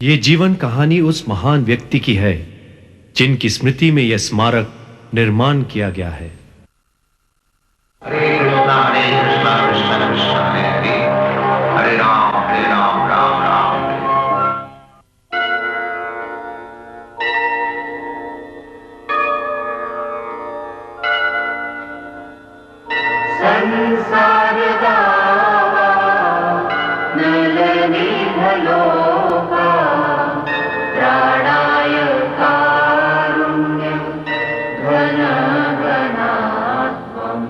ये जीवन कहानी उस महान व्यक्ति की है जिनकी स्मृति में यह स्मारक निर्माण किया गया है। हरे कृष्णा कृष्ण कृष्ण हरे हरे, हरे राम राम राम संसार दावा नलनी भलोका प्राणाय कारुण्यं घन घनात्मम्।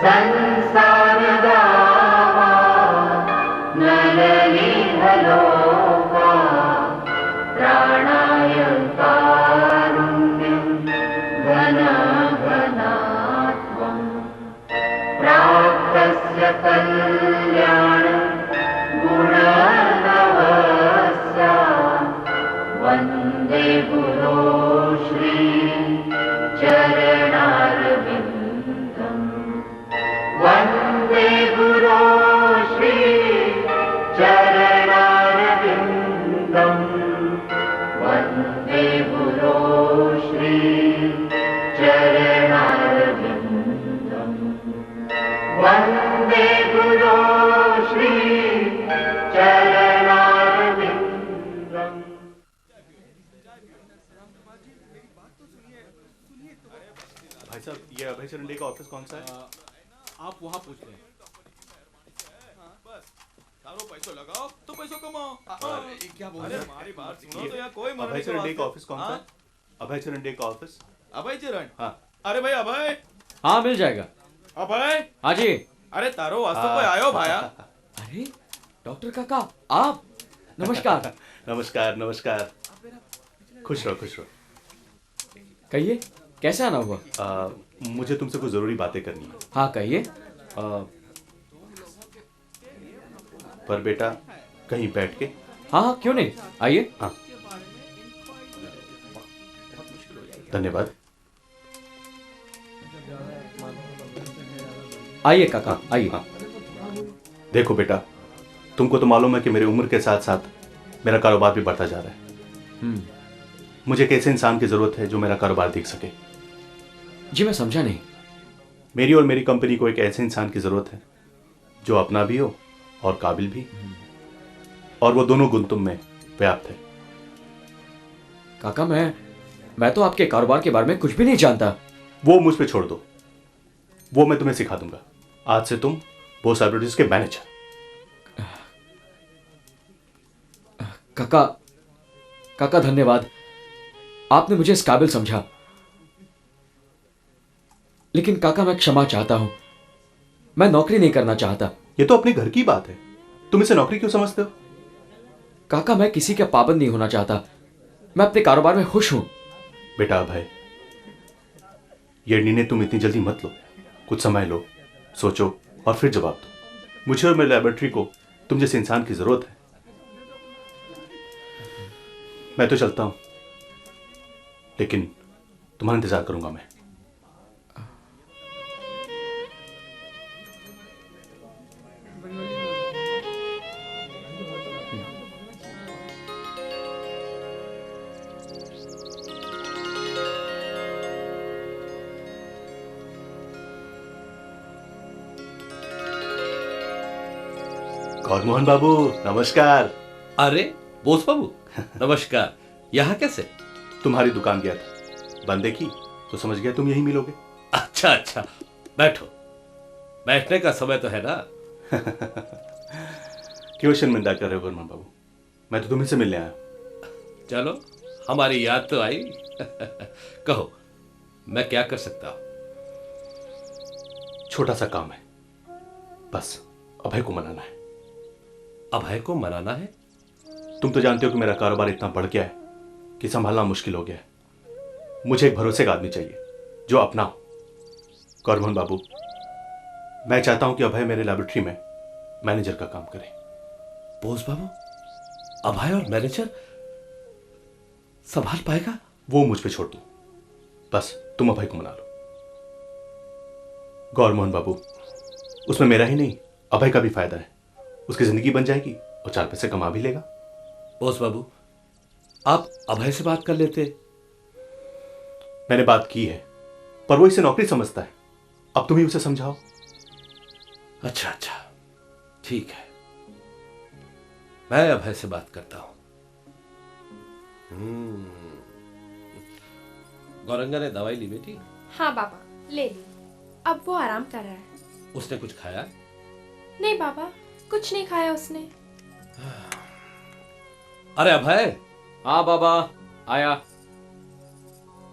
संसार दावा नलनी भलोका प्राणाय कारुण्यं घन घनात्मम्। प्राप्तस्य कल्याण गुणनवस्य वन्दे गुरो श्री चरणारविन्दम्। वन्दे गुरो श्री चरणारविन्दम्। वन्दे गुरो श्री चरणारविन्दम्। वन्दे गुरो श्री चरणारविन्दम्। भाई साहब, ये अभय चरंडे का ऑफिस कौन सा है? आप वहाँ पूछ रहे हैं। तारो पैसों लगाओ तो पैसों कमाओ। क्या बोल अरे रहे हैं? हमारी बात सुनो तो यहाँ कोई मना अभय नहीं चरंडे का करवाते। ऑफिस कौन सा है? अभय चरंडे का ऑफिस? अभय चरण। हाँ। अरे भाई अभय, हाँ मिल जाएगा। अभय। हाँ जी। अरे तारो वास्तव कोई आयो भाया। अरे डॉक्टर काका आप, नमस्कार। नमस्कार नमस्कार। खुश रहो खुश रहो। कहिए कैसे आना हुआ? मुझे तुमसे कुछ जरूरी बातें करनी है। हाँ कहिए। पर बेटा कहीं बैठ के। हाँ हाँ क्यों नहीं, आइए। हाँ धन्यवाद। आइए काका आइए। हाँ देखो बेटा, तुमको तो मालूम है कि मेरी उम्र के साथ साथ मेरा कारोबार भी बढ़ता जा रहा है। मुझे एक ऐसे इंसान की जरूरत है जो मेरा कारोबार देख सके। जी मैं समझा नहीं। मेरी और मेरी कंपनी को एक ऐसे इंसान की जरूरत है जो अपना भी हो और काबिल भी, और वो दोनों गुण तुम में व्याप्त है। काका मैं तो आपके कारोबार के बारे में कुछ भी नहीं जानता। वो मुझ पे छोड़ दो, वो मैं तुम्हें सिखा दूंगा। आज से तुम बोस एडवर्टाइज के मैनेजर। काका धन्यवाद, आपने मुझे इस काबिल समझा। लेकिन काका मैं क्षमा चाहता हूं, मैं नौकरी नहीं करना चाहता। ये तो अपने घर की बात है, तुम इसे नौकरी क्यों समझते हो? काका मैं किसी का पाबंद नहीं होना चाहता, मैं अपने कारोबार में खुश हूं। बेटा भाई, ये निर्णय तुम इतनी जल्दी मत लो। कुछ समय लो, सोचो और फिर जवाब दो। मुझे और मेरी लैबोरेटरी को तुम जैसे इंसान की जरूरत है। मैं तो चलता हूं, लेकिन तुम्हारा इंतजार करूंगा मैं। गौरमोहन बाबू नमस्कार। अरे बोस बाबू नमस्कार। यहाँ कैसे? तुम्हारी दुकान गया था, बंद देखी तो समझ गया तुम यहीं मिलोगे। अच्छा अच्छा, बैठो। बैठने का समय तो है ना। क्यों शर्मिंदा कर रहे हो गौरमोहन बाबू? मैं तो तुम्ही से मिलने आया। चलो, हमारी याद तो आई। कहो, मैं क्या कर सकता हूं? छोटा सा काम है, बस अभय को मनाना है। अभय को मनाना है? तुम तो जानते हो कि मेरा कारोबार इतना बढ़ गया है कि संभालना मुश्किल हो गया है। मुझे एक भरोसे का आदमी चाहिए जो अपना हो। गौरमोहन बाबू, मैं चाहता हूं कि अभय मेरे लैबोरेटरी में मैनेजर का काम करे। बोस बाबू, अभय और मैनेजर संभाल पाएगा? वो मुझ पे छोड़ दो, बस तुम अभय को मना लो। गौरमोहन बाबू, उसमें मेरा ही नहीं अभय का भी फायदा है। उसकी जिंदगी बन जाएगी और 4 पैसे कमा भी लेगा। बोस बाबू, आप अभय से बात कर लेते। मैंने बात की है, पर वो इसे नौकरी समझता है। अब तुम ही उसे समझाओ। अच्छा अच्छा, ठीक है, मैं अभय से बात करता हूं। गौरंगा ने दवाई ली बेटी? हाँ बाबा, ले ली। अब वो आराम कर रहा है। उसने कुछ खाया? नहीं बाबा, कुछ नहीं खाया उसने। अरे अभय! हाँ बाबा, आया।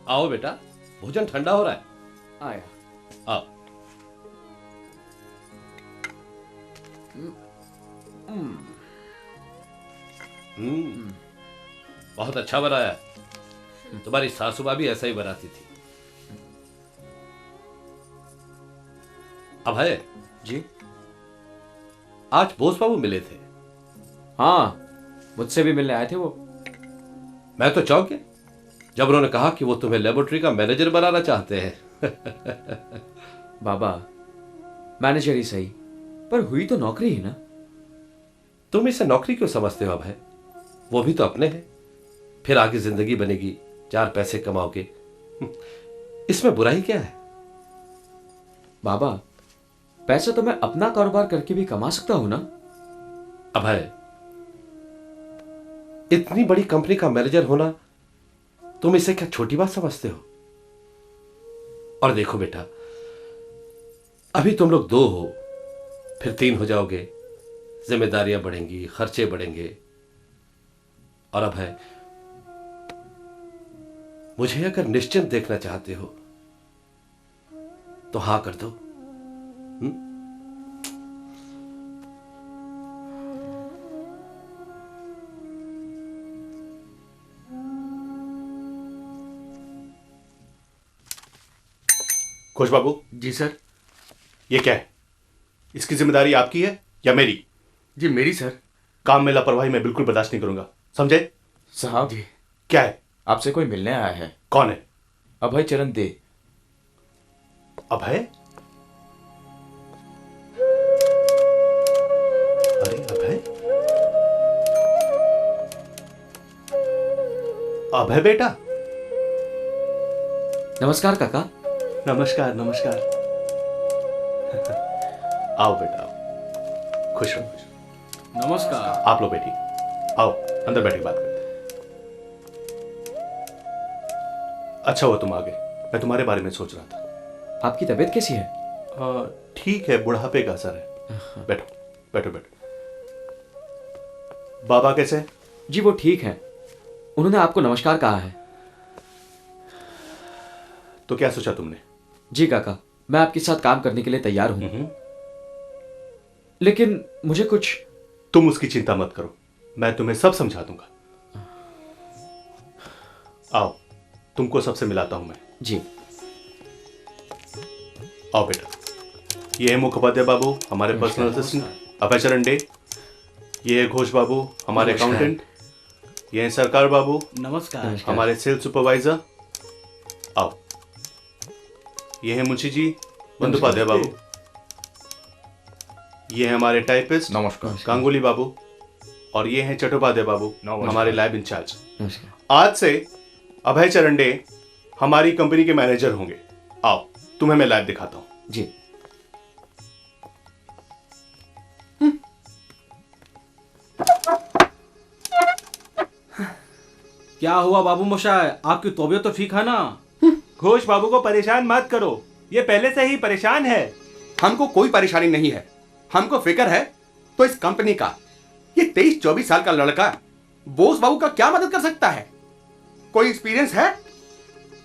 आओ बेटा, भोजन ठंडा हो रहा है। आया। आओ। बहुत अच्छा बनाया। तुम्हारी सासुबा भी ऐसा ही बनाती थी। अभय जी? आज बोस बाबू मिले थे। हाँ, मुझसे भी मिलने आए थे वो। मैं तो चौंक गया जब उन्होंने कहा कि वो तुम्हें लेबोरेटरी का मैनेजर बनाना चाहते हैं। बाबा, मैनेजर ही सही, पर हुई तो नौकरी ही ना। तुम इसे नौकरी क्यों समझते हो अभय? वो भी तो अपने हैं। फिर आगे जिंदगी बनेगी, 4 पैसे कमाओगे, इसमें बुराई क्या है? बाबा, पैसे तो मैं अपना कारोबार करके भी कमा सकता हूं ना। अभय, इतनी बड़ी कंपनी का मैनेजर होना तुम इसे क्या छोटी बात समझते हो? और देखो बेटा, अभी तुम लोग 2 हो, फिर 3 हो जाओगे, जिम्मेदारियां बढ़ेंगी, खर्चे बढ़ेंगे। और अभय, मुझे अगर निश्चिंत देखना चाहते हो तो हां कर दो। घोष बाबू। जी सर। ये क्या है? इसकी जिम्मेदारी आपकी है या मेरी? जी मेरी सर। काम में लापरवाही मैं बिल्कुल बर्दाश्त नहीं करूंगा, समझे? साहब जी, क्या है? आपसे कोई मिलने आया है। कौन है? अभय चरण दे। अभय? अरे अभय, अभय बेटा। नमस्कार काका। नमस्कार नमस्कार। आओ बेटा, आओ। खुश रहो, खुश रहो। नमस्कार। आप लोग बैठिए, आओ अंदर बैठ के बात करते हैं। अच्छा हुआ तुम आ गए, मैं तुम्हारे बारे में सोच रहा था। आपकी तबीयत कैसी है? ठीक है, बुढ़ापे का असर है। बैठो बैठो बैठो। बाबा कैसे हैं? जी वो ठीक है, उन्होंने आपको नमस्कार कहा है। तो क्या सोचा तुमने? जी काका, मैं आपके साथ काम करने के लिए तैयार हूं, लेकिन मुझे कुछ। तुम उसकी चिंता मत करो, मैं तुम्हें सब समझा दूंगा। आओ, तुमको सबसे मिलाता हूं मैं। जी। आओ बेटा, ये है मुखोपाध्याय बाबू, हमारे पर्सनल असिस्टेंट। अभय चरण डे। ये है घोष बाबू, हमारे अकाउंटेंट। ये है सरकार बाबू, नमस्कार। हमारे सेल्स सुपरवाइजर। आओ, ये है मुंशी जी, बंदोपाध्याय बाबू। ये है हमारे टाइपिस्ट, नमस्कार। गांगुली बाबू। और ये हैं चट्टोपाध्याय बाबू, हमारे लैब इंचार्ज। नमस्कार। आज से अभय चरण डे हमारी कंपनी के मैनेजर होंगे। आओ, तुम्हें मैं लैब दिखाता हूं। जी। क्या हुआ बाबू मोशाय, आपकी तबीयत तो ठीक है ना? घोष बाबू को परेशान मत करो, ये पहले से ही परेशान है। हमको कोई परेशानी नहीं है, हमको फिक्र है तो इस कंपनी का। ये 23-24 साल का लड़का बोस बाबू का क्या मदद कर सकता है? कोई एक्सपीरियंस है?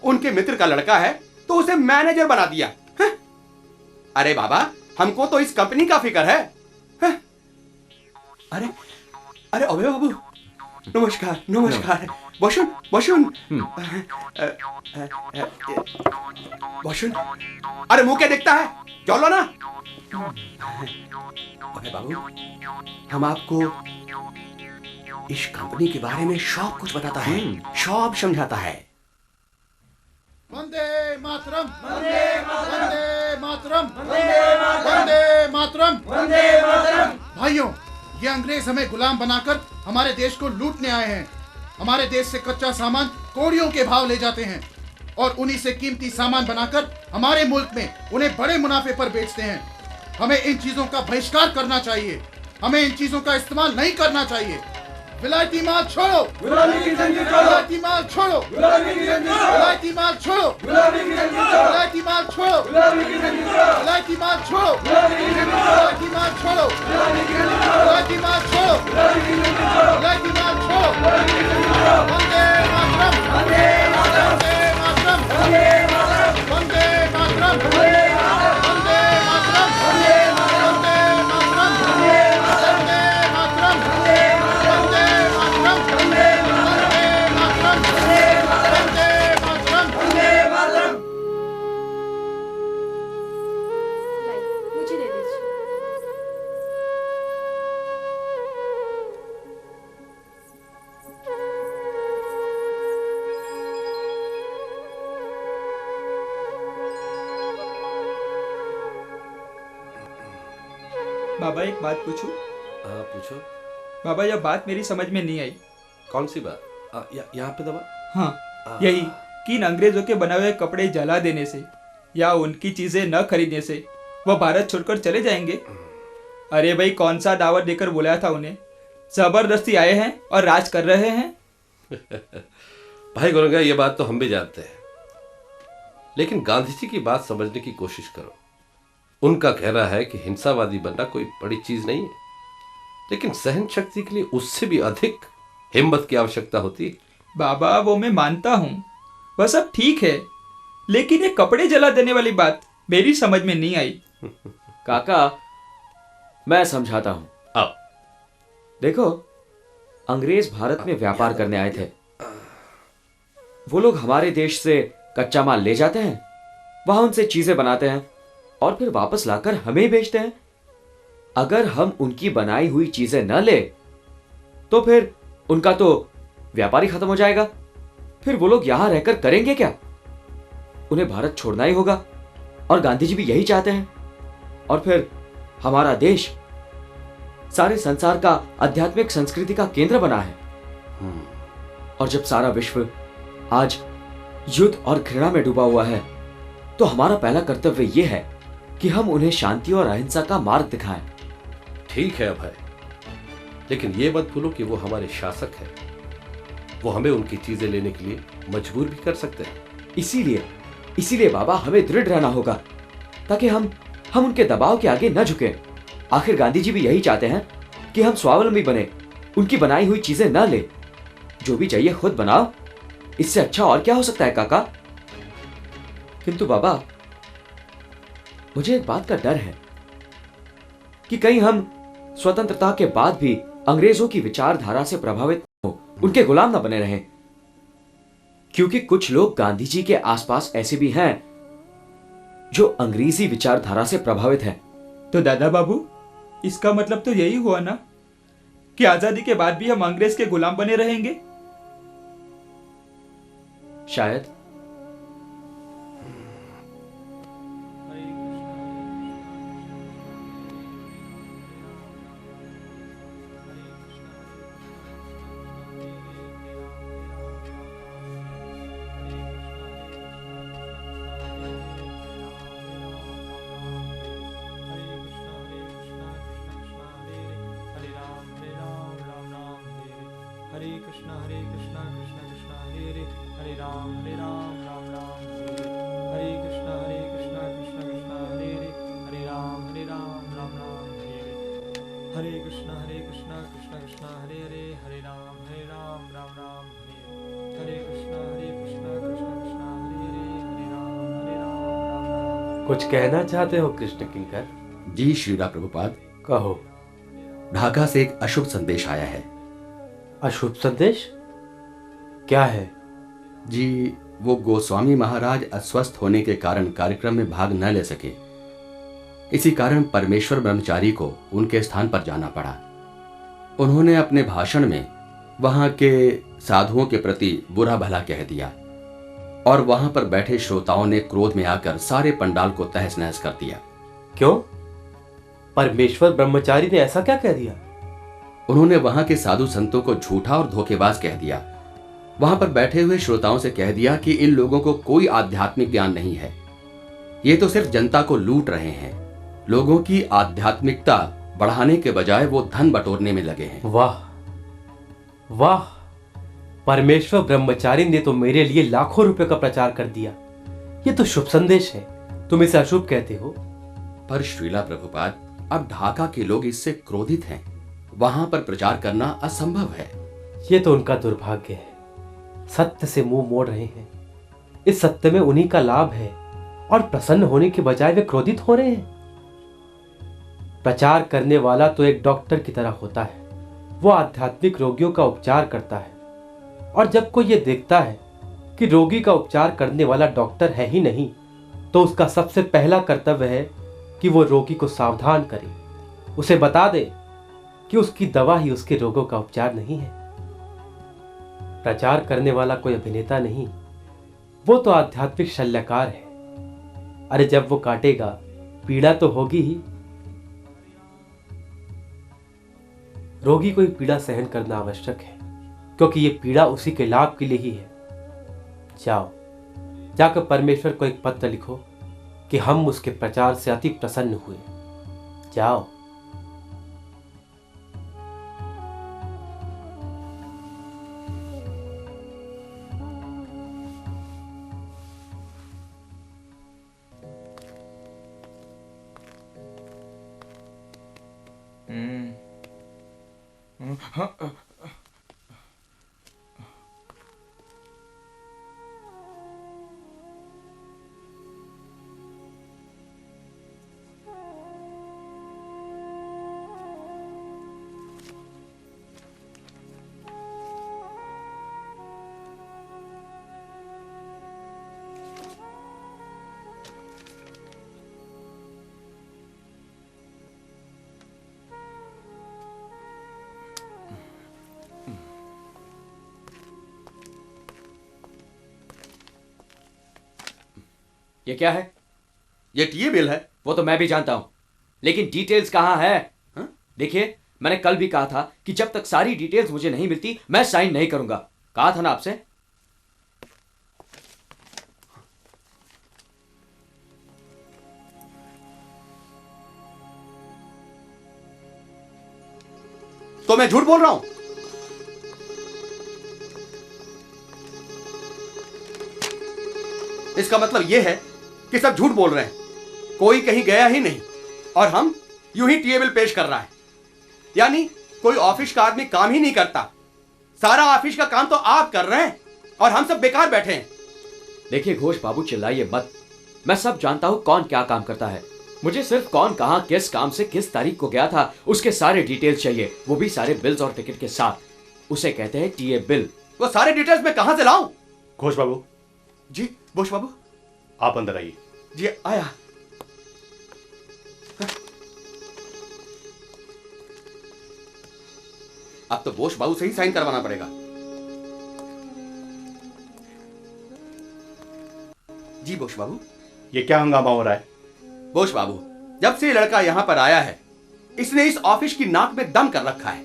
उनके मित्र का लड़का है तो उसे मैनेजर बना दिया है? अरे बाबा, हमको तो इस कंपनी का फिक्र है। अरे अरे अभय बाबू, नमस्कार नमस्कार। बसुन बसुन बसुन। अरे मुंह क्या देखता है, चलो ना। अरे बाबू, हम आपको इस कंपनी के बारे में सब कुछ बताता है, सब समझाता है। वंदे मातरम, वंदे मातरम, वंदे मातरम, वंदे मातरम, वंदे मातरम। भाइयों, ये अंग्रेज हमें गुलाम बनाकर हमारे देश को लूटने आए हैं। हमारे देश से कच्चा सामान कौड़ियों के भाव ले जाते हैं और उन्हीं से कीमती सामान बनाकर हमारे मुल्क में उन्हें बड़े मुनाफे पर बेचते हैं। हमें इन चीजों का बहिष्कार करना चाहिए। हमें इन चीजों का इस्तेमाल नहीं करना चाहिए। विलायती माल छोड़ो, विलायती माल छोड़ो, विलायती माल छोड़ो, विलायती माल छोड़ो, विलायती माल छोड़ो, विलायती माल छोड़ो, विलायती माल छोड़ो, विलायती माल छोड़ो। वंदे मातरम, वंदे मातरम, वंदे मातरम, वंदे मातरम, वंदे मातरम, वंदे मातरम, वंदे मातरम, वंदे मातरम, वंदे मुझे दे दीजिए। बाबा एक बात पूछूं? हाँ पूछो। बाबा यह बात मेरी समझ में नहीं आई। कौन सी बात? यहाँ पे दबा। हाँ यही कि इन अंग्रेजों के बनाए हुए कपड़े जला देने से या उनकी चीजें न खरीदने से वह भारत छोड़कर चले जाएंगे। अरे भाई कौन सा दावत देकर बुलाया था उन्हें? जबरदस्ती आए हैं और राज कर रहे हैं। भाई गोरंगा ये बात तो हम भी जानते हैं, लेकिन गांधी जी की बात समझने की कोशिश करो। उनका कहना है कि हिंसावादी बनना कोई बड़ी चीज नहीं है, लेकिन सहन शक्ति के लिए उससे भी अधिक हिम्मत की आवश्यकता होती है। बाबा वो मैं मानता हूँ, वह सब ठीक है, लेकिन ये कपड़े जला देने वाली बात मेरी समझ में नहीं आई। काका मैं समझाता हूं। आओ। देखो अंग्रेज भारत में व्यापार करने आए थे। वो लोग हमारे देश से कच्चा माल ले जाते हैं, वहां उनसे चीजें बनाते हैं और फिर वापस लाकर हमें ही बेचते हैं। अगर हम उनकी बनाई हुई चीजें न ले तो फिर उनका तो व्यापार ही खत्म हो जाएगा। फिर वो लोग यहां रहकर करेंगे क्या? उन्हें भारत छोड़ना ही होगा और गांधी जी भी यही चाहते हैं। और फिर हमारा देश सारे संसार का आध्यात्मिक संस्कृति का केंद्र बना है। और जब सारा विश्व आज युद्ध और घृणा में डूबा हुआ है, तो हमारा पहला कर्तव्य यह है कि हम उन्हें शांति और अहिंसा का मार्ग दिखाएं। ठीक है अभय, लेकिन ये मत भूलो कि वो हमारे शासक हैं। वो हमें उनकी चीजें लेने के लिए मजबूर भी कर सकते हैं। इसीलिए बाबा हमें दृढ़ रहना होगा, ताकि हम उनके दबाव के आगे न झुके। आखिर गांधी जी भी यही चाहते हैं कि हम स्वावलंबी बने, उनकी बनाई हुई चीजें न ले। जो भी चाहिए खुद बनाओ, इससे अच्छा और क्या हो सकता है काका? किंतु बाबा मुझे एक बात का डर है कि कहीं हम स्वतंत्रता के बाद भी अंग्रेजों की विचारधारा से प्रभावित हो, उनके गुलाम न बने रहें। क्योंकि कुछ लोग गांधी जी के आसपास ऐसे भी हैं जो अंग्रेजी विचारधारा से प्रभावित हैं। तो दादा बाबू इसका मतलब तो यही हुआ ना कि आजादी के बाद भी हम अंग्रेज के गुलाम बने रहेंगे? शायद। कुछ कहना चाहते हो कृष्ण किंकर? जी श्रीला प्रभुपाद। कहो। ढाका से एक अशुभ संदेश आया है। अशुभ संदेश? क्या है? जी वो गोस्वामी महाराज अस्वस्थ होने के कारण कार्यक्रम में भाग न ले सके। इसी कारण परमेश्वर ब्रह्मचारी को उनके स्थान पर जाना पड़ा। उन्होंने अपने भाषण में वहां के साधुओं के प्रति बुरा भला कह दिया और वहां पर बैठे श्रोताओं ने क्रोध में आकर सारे पंडाल को तहस नहस कर दिया। क्यों? परमेश्वर ब्रह्मचारी ने ऐसा क्या कह दिया? उन्होंने वहां के साधु संतों को झूठा और धोखेबाज कह दिया। वहां पर बैठे हुए श्रोताओं से कह दिया कि इन लोगों को कोई आध्यात्मिक ज्ञान नहीं है, ये तो सिर्फ जनता को लूट रहे हैं। लोगों की आध्यात्मिकता बढ़ाने के बजाय वो धन बटोरने में लगे हैं। वाह वाह, परमेश्वर ब्रह्मचारी ने तो मेरे लिए लाखों रुपए का प्रचार कर दिया। ये तो शुभ संदेश है, तुम इसे अशुभ कहते हो। पर श्रीला प्रभुपाद, अब ढाका के लोग इससे क्रोधित हैं। वहां पर प्रचार करना असंभव है। ये तो उनका दुर्भाग्य है, सत्य से मुंह मोड़ रहे हैं। इस सत्य में उन्हीं का लाभ है और प्रसन्न होने के बजाय वे क्रोधित हो रहे हैं। प्रचार करने वाला तो एक डॉक्टर की तरह होता है, वो आध्यात्मिक रोगियों का उपचार करता है। और जब कोई ये देखता है कि रोगी का उपचार करने वाला डॉक्टर है ही नहीं, तो उसका सबसे पहला कर्तव्य है कि वो रोगी को सावधान करे, उसे बता दे कि उसकी दवा ही उसके रोगों का उपचार नहीं है। प्रचार करने वाला कोई अभिनेता नहीं, वो तो आध्यात्मिक शल्यकार है। अरे जब वो काटेगा, पीड़ा तो होगी ही। रोगी को पीड़ा सहन करना आवश्यक है, क्योंकि ये पीड़ा उसी के लाभ के लिए ही है। जाओ, जाकर परमेश्वर को एक पत्र लिखो कि हम उसके प्रचार से अति प्रसन्न हुए। जाओ। ये क्या है? ये टीए बिल है। वो तो मैं भी जानता हूं, लेकिन डिटेल्स कहां है? देखिए, मैंने कल भी कहा था कि जब तक सारी डिटेल्स मुझे नहीं मिलती मैं साइन नहीं करूंगा। कहा था ना आपसे। तो मैं झूठ बोल रहा हूं? इसका मतलब यह है कि सब झूठ बोल रहे हैं, कोई कहीं गया ही नहीं और हम यूं ही टीए बिल पेश कर रहा है। यानी कोई ऑफिस का आदमी काम ही नहीं करता, सारा ऑफिस का काम तो आप कर रहे हैं और हम सब बेकार बैठे हैं। देखिए घोष बाबू, चिल्लाइए मत। मैं सब जानता हूं कौन क्या काम करता है। मुझे सिर्फ कौन कहां किस काम से किस तारीख को गया था उसके सारे डिटेल्स चाहिए, वो भी सारे बिल्स और टिकट के साथ। उसे कहते हैं टीए बिल। वो सारे डिटेल्स मैं कहां से लाऊं? घोष बाबू। जी घोष बाबू। आप अंदर आइए। जी आया। अब तो घोष बाबू से ही साइन करवाना पड़ेगा। जी घोष बाबू। ये क्या हंगामा हो रहा है? घोष बाबू, जब से लड़का यहां पर आया है, इसने इस ऑफिस की नाक में दम कर रखा है।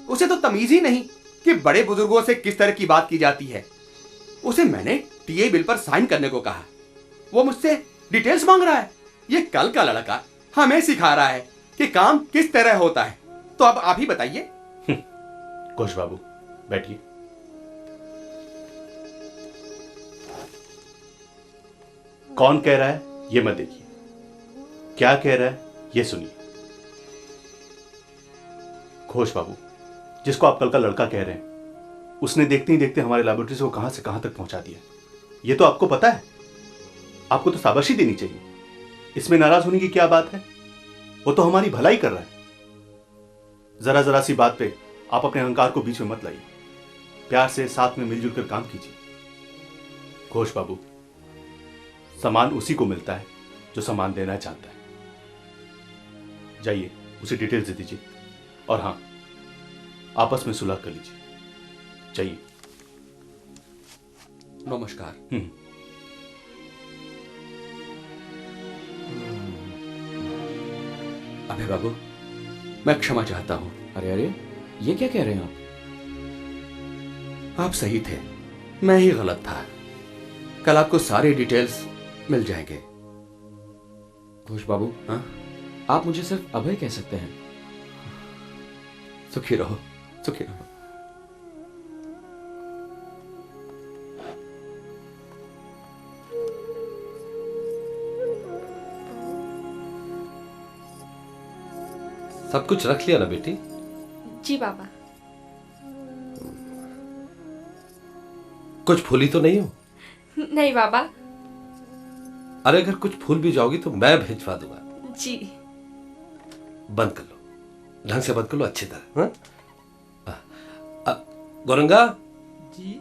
उसे तो तमीज ही नहीं कि बड़े बुजुर्गों से किस तरह की बात की जाती है। उसे मैंने टीए बिल पर साइन करने को कहा, वो मुझसे डिटेल्स मांग रहा है। ये कल का लड़का हमें सिखा रहा है कि काम किस तरह होता है। तो अब आप ही बताइए। घोष बाबू बैठिए। कौन कह रहा है ये मत देखिए, क्या कह रहा है ये सुनिए। घोष बाबू, जिसको आप कल का लड़का कह रहे हैं, उसने देखते ही देखते हमारे लैबोरेटरी को कहां से कहां तक पहुंचा दिया। ये तो आपको पता है। आपको तो शाबाशी देनी चाहिए। इसमें नाराज होने की क्या बात है? वो तो हमारी भलाई कर रहा है। जरा जरा सी बात पे आप अपने अहंकार को बीच में मत लाइए। प्यार से साथ में मिलजुल कर काम कीजिए। घोष बाबू, सम्मान उसी को मिलता है जो सम्मान देना चाहता है। जाइए उसे डिटेल्स दे दीजिए और हां, आपस में सुलह कर लीजिए। जाइए। नमस्कार। अभय बाबू, मैं क्षमा चाहता हूं। अरे अरे, ये क्या कह रहे हैं आप सही थे, मैं ही गलत था। कल आपको सारे डिटेल्स मिल जाएंगे। घोष बाबू, हाँ? आप मुझे सिर्फ अभय कह सकते हैं। सुखी रहो, सुखी रहो। सब कुछ रख लिया ना बेटी? जी बाबा। कुछ भूली तो नहीं हो? नहीं बाबा। अरे अगर कुछ भूल भी जाओगी तो मैं भिजवा दूंगा। जी। बंद कर लो, ढंग से बंद कर लो अच्छी तरह। हाँ? गौरंगा जी।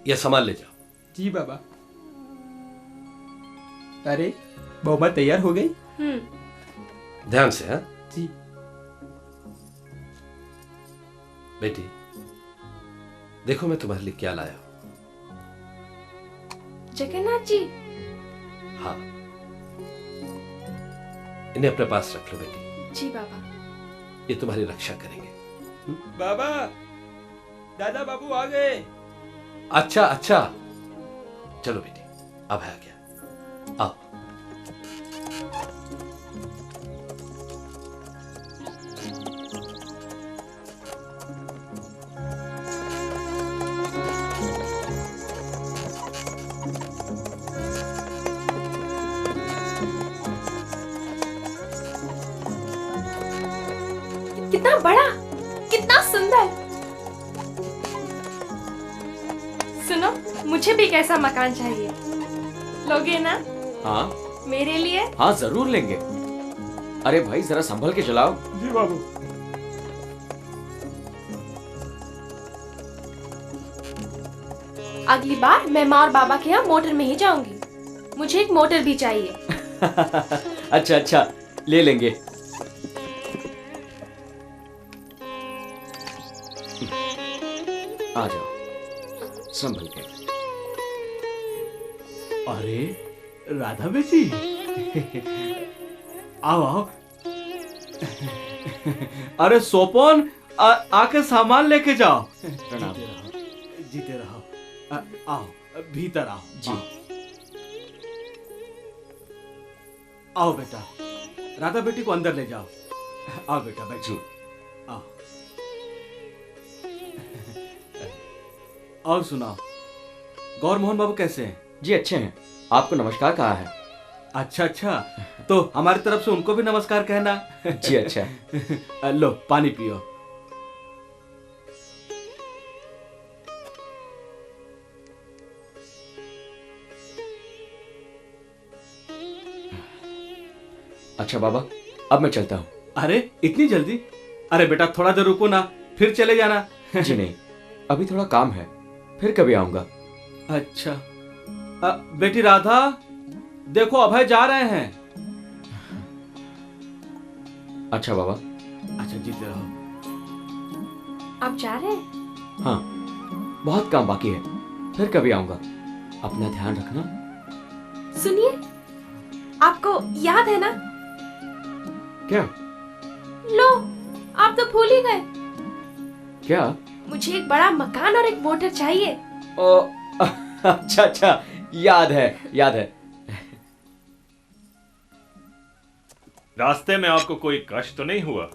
ये सामान ले जाओ। जी बाबा। अरे बहुमत तैयार हो गई? ध्यान से। हाँ जी। बेटी देखो मैं तुम्हारे लिए क्या लाया हूं। जगन्नाथ जी। हाँ, इन्हें अपने पास रख लो बेटी। जी बाबा। ये तुम्हारी रक्षा करेंगे। बाबा, दादा बाबू आ गए। अच्छा अच्छा, चलो बेटी, अब है क्या, आओ। कितना बड़ा, कितना सुंदर। सुनो, मुझे भी कैसा मकान चाहिए। लोगे ना? हाँ मेरे लिए? हाँ जरूर लेंगे। अरे भाई जरा संभल के चलाओ। जी बाबू। अगली बार मैं माँ और बाबा के यहाँ मोटर में ही जाऊंगी। मुझे एक मोटर भी चाहिए। अच्छा अच्छा, ले लेंगे। आ जाओ, संभल के। अरे राधा बेटी, आओ आओ। अरे सोपन, आके सामान लेके जाओ। प्रणाम। जीते रहो। आओ भीतर आओ। जी। आओ बेटा, राधा बेटी को अंदर ले जाओ। आओ बेटा बैठो। आओ। और सुनाओ, गौर मोहन बाबू कैसे हैं? जी अच्छे हैं। आपको नमस्कार कहा है। अच्छा अच्छा, तो हमारी तरफ से उनको भी नमस्कार कहना। जी अच्छा। लो पानी पियो। अच्छा बाबा, अब मैं चलता हूँ। अरे इतनी जल्दी? अरे बेटा थोड़ा देर रुको ना, फिर चले जाना। जी नहीं, अभी थोड़ा काम है, फिर कभी आऊंगा। अच्छा। बेटी राधा, देखो अभय जा रहे हैं। अच्छा बाबा। अच्छा जीते रहो। आप जा रहे हैं? हाँ, बहुत काम बाकी है, फिर कभी आऊंगा। अपना ध्यान रखना। सुनिए, आपको याद है ना? क्या? लो, आप तो भूल ही गए। क्या? मुझे एक बड़ा मकान और एक मोटर चाहिए। ओ, अच्छा अच्छा, याद है याद है। रास्ते में आपको कोई कष्ट तो नहीं हुआ?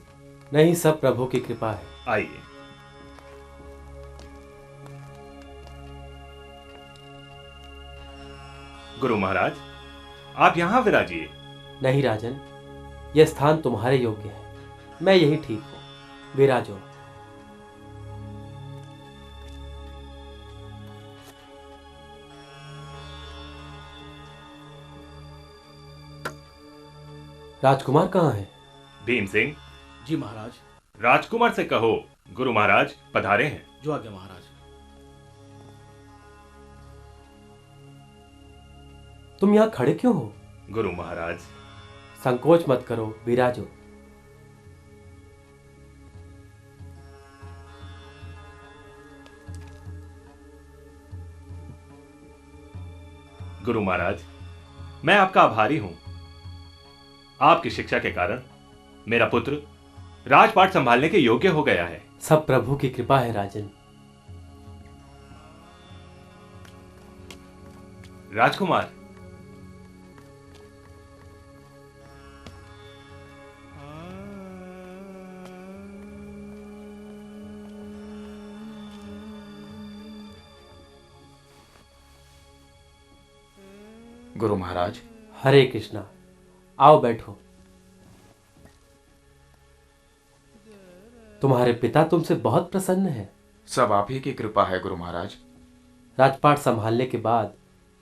नहीं, सब प्रभु की कृपा है। आइए। गुरु महाराज, आप यहां विराजिए। नहीं राजन, यह स्थान तुम्हारे योग्य है। मैं यही ठीक हूं, विराजो। राजकुमार कहाँ है? भीम सिंह। जी महाराज। राजकुमार से कहो गुरु महाराज पधारे हैं। जो आगे महाराज। तुम यहाँ खड़े क्यों हो? गुरु महाराज। संकोच मत करो, विराजो। गुरु महाराज, मैं आपका आभारी हूं। आपकी शिक्षा के कारण मेरा पुत्र राजपाट संभालने के योग्य हो गया है। सब प्रभु की कृपा है राजन। राजकुमार, गुरु महाराज। हरे कृष्णा, आओ बैठो। तुम्हारे पिता तुमसे बहुत प्रसन्न है। सब आप ही की कृपा है गुरु महाराज। राजपाट संभालने के बाद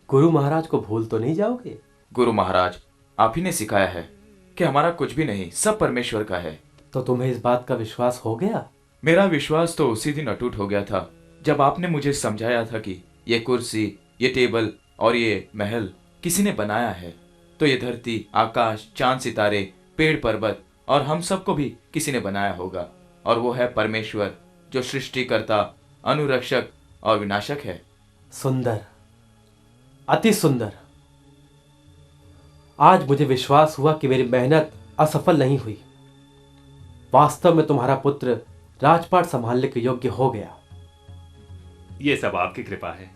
गुरु महाराज को भूल तो नहीं जाओगे? गुरु महाराज, आप ही ने सिखाया है कि हमारा कुछ भी नहीं, सब परमेश्वर का है। तो तुम्हें इस बात का विश्वास हो गया? मेरा विश्वास तो उसी दिन अटूट हो गया था जब आपने मुझे समझाया था कि ये कुर्सी, ये टेबल और ये महल किसी ने बनाया है, तो ये धरती, आकाश, चांद, सितारे, पेड़, पर्वत और हम सबको भी किसी ने बनाया होगा, और वो है परमेश्वर, जो सृष्टिकर्ता, अनुरक्षक और विनाशक है। सुंदर, अति सुंदर। आज मुझे विश्वास हुआ कि मेरी मेहनत असफल नहीं हुई। वास्तव में तुम्हारा पुत्र राजपाट संभालने के योग्य हो गया। ये सब आपकी कृपा है।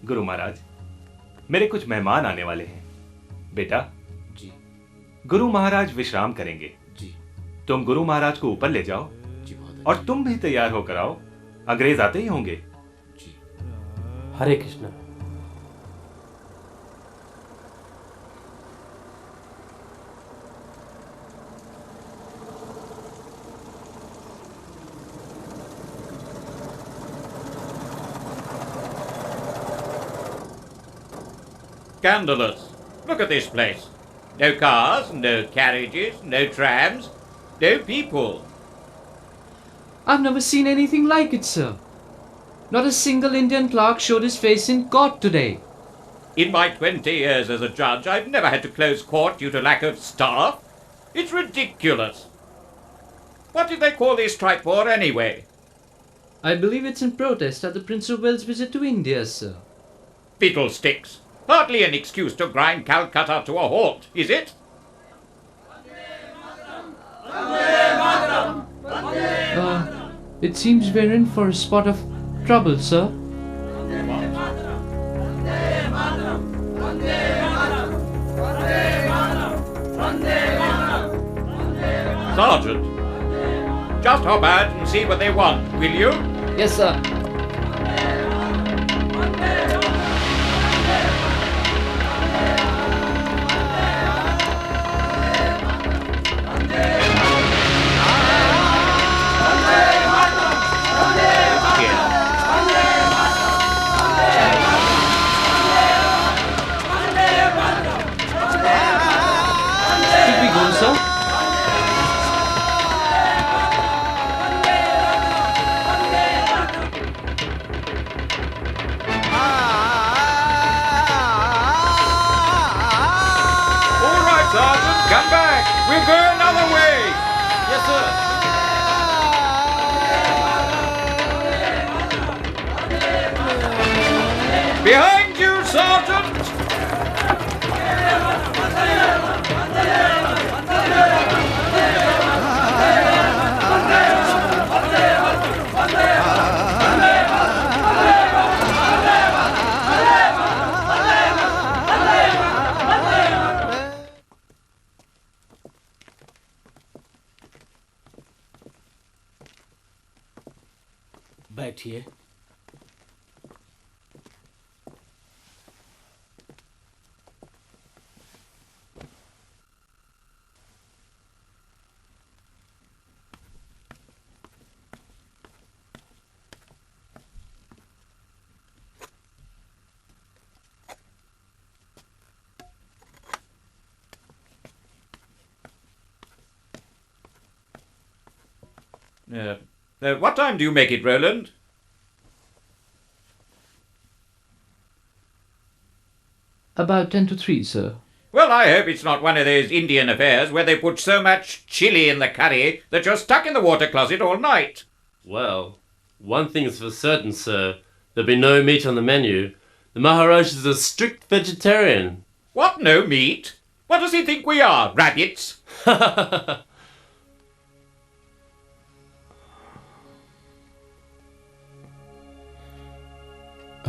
गुरु महाराज, मेरे कुछ मेहमान आने वाले हैं। बेटा जी। गुरु महाराज विश्राम करेंगे जी। तुम गुरु महाराज को ऊपर ले जाओ जी। बहुत और तुम भी तैयार होकर आओ, अंग्रेज आते ही होंगे। जी। हरे Krishna. Scandalous. Look at this place. No cars, no carriages, no trams, no people. I've never seen anything like it, sir. Not a single Indian clerk showed his face in court today. In my 20 years as a judge, I've never had to close court due to lack of staff. It's ridiculous. What did they call this strike for anyway? I believe it's in protest at the Prince of Wales' visit to India, sir. Fiddlesticks. Hardly an excuse to grind Calcutta to a halt, is it? It seems we're in for a spot of trouble, sir. Sergeant, just hop out and see what they want, will you? Yes, sir. Should we go, sir? All right, Sergeant, come back. We'll go another way. Yes, sir. Behind you, Sergeant. बैठिए। What time do you make it, Roland? About 10 to 3, sir. Well, I hope it's not one of those Indian affairs where they put so much chili in the curry that you're stuck in the water closet all night. Well, one thing is for certain, sir. There'll be no meat on the menu. The Maharaj is a strict vegetarian. What, no meat? What does he think we are, rabbits?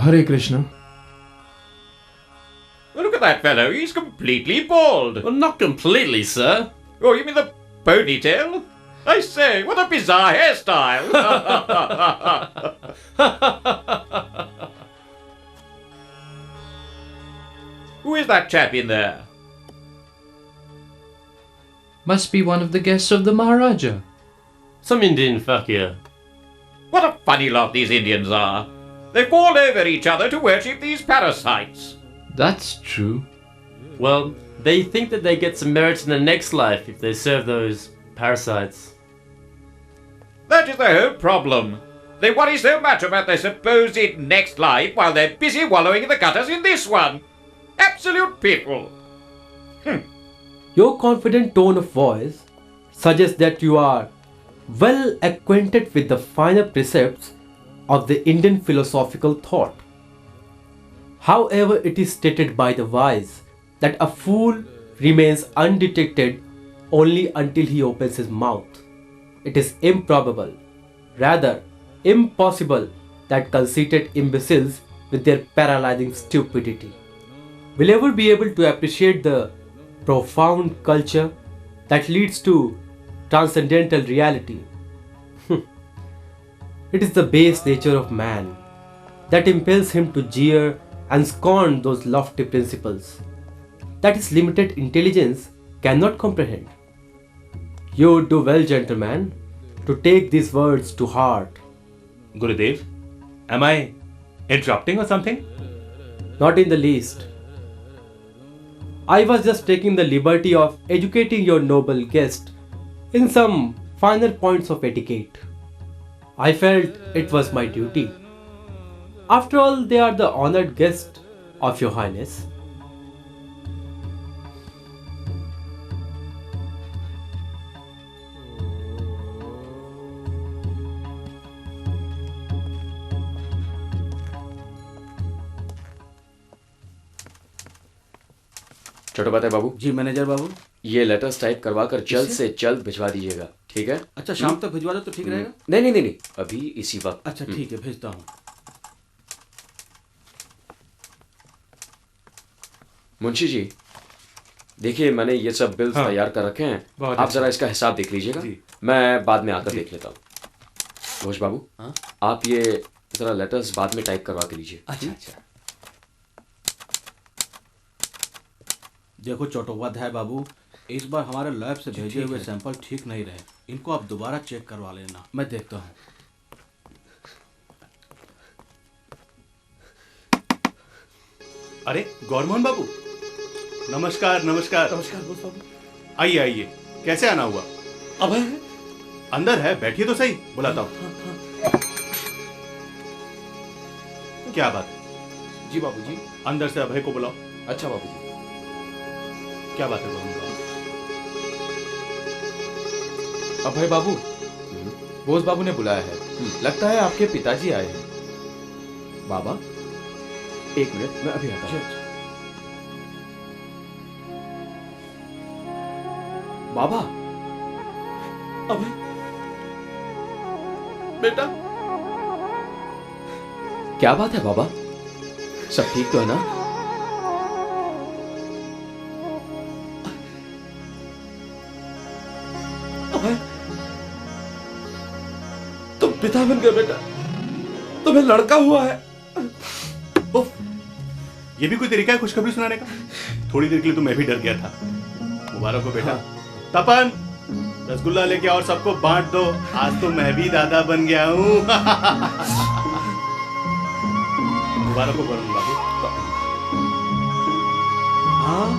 Hare Krishna. Look at that fellow. He's completely bald. Well, not completely, sir. Oh, you mean the ponytail? I say, what a bizarre hairstyle. Who is that chap in there? Must be one of the guests of the Maharaja. Some Indian fakir. What a funny lot these Indians are. They fall over each other to worship these parasites. That's true. Well, they think that they get some merit in the next life if they serve those parasites. That is the whole problem. They worry so much about their supposed next life while they're busy wallowing in the gutters in this one. Absolute piffle. Your confident tone of voice suggests that you are well acquainted with the finer precepts of the Indian philosophical thought. However, it is stated by the wise that a fool remains undetected only until he opens his mouth. It is improbable, rather impossible, that conceited imbeciles with their paralyzing stupidity will ever be able to appreciate the profound culture that leads to transcendental reality. It is the base nature of man that impels him to jeer and scorn those lofty principles that his limited intelligence cannot comprehend. You do well, gentleman, to take these words to heart. Gurudev, am I interrupting or something? Not in the least. I was just taking the liberty of educating your noble guest in some finer points of etiquette. I felt it was my duty. After all, they are the honored guests of your highness. Chattopadhyay babu. जी manager babu. ये letters type करवा कर जल्द किससे? से जल्द भिजवा दीजिएगा, ठीक है? अच्छा, शाम तक भिजवा दो तो ठीक रहेगा? नहीं नहीं नहीं नहीं, अभी इसी वक्त। अच्छा ठीक है, भेजता हूँ। मुंशी जी, देखिए मैंने ये सब बिल्स हाँ। तैयार कर रखे हैं, बहुत आप अच्छा। जरा इसका हिसाब देख लीजिएगा, मैं बाद में आकर देख लेता हूँ। घोष बाबू, हाँ? आप ये जरा लेटर्स बाद में टाइप करवा के लीजिए। अच्छा अच्छा। देखो चट्टोपाध्याय बाबू, इस बार हमारे लैब से भेजे ठीक हुए है। सैंपल ठीक नहीं रहे, इनको आप दोबारा चेक करवा लेना, मैं देखता हूँ। अरे गौरमोहन बाबू, नमस्कार नमस्कार। नमस्कार बोस बाबू। आइए आइए, कैसे आना हुआ? अभय है? अंदर है, बैठिए तो सही, बुलाता हूँ। क्या बात? जी बाबूजी। अंदर से अभय को बुलाओ। अच्छा बाबूजी। क्या बात है गौरमोहन बाबू? अभय बाबू, बोस बाबू ने बुलाया है, लगता है आपके पिताजी आए हैं। बाबा, एक मिनट, मैं अभी आता हूँ। बाबा, अभय, बेटा, क्या बात है बाबा? सब ठीक तो है ना? अभय, तुम पिता बन गए बेटा, तुम्हें लड़का हुआ है। उफ, ये भी कोई तरीका है खुशखबरी सुनाने का? थोड़ी देर के लिए तो मैं भी डर गया था। मुबारक हो बेटा। तपन, रसगुल्ला लेके और सबको बांट दो, आज तो मैं भी दादा बन गया हूँ। मुबारक हो गौरमोहन बाबू। हाँ,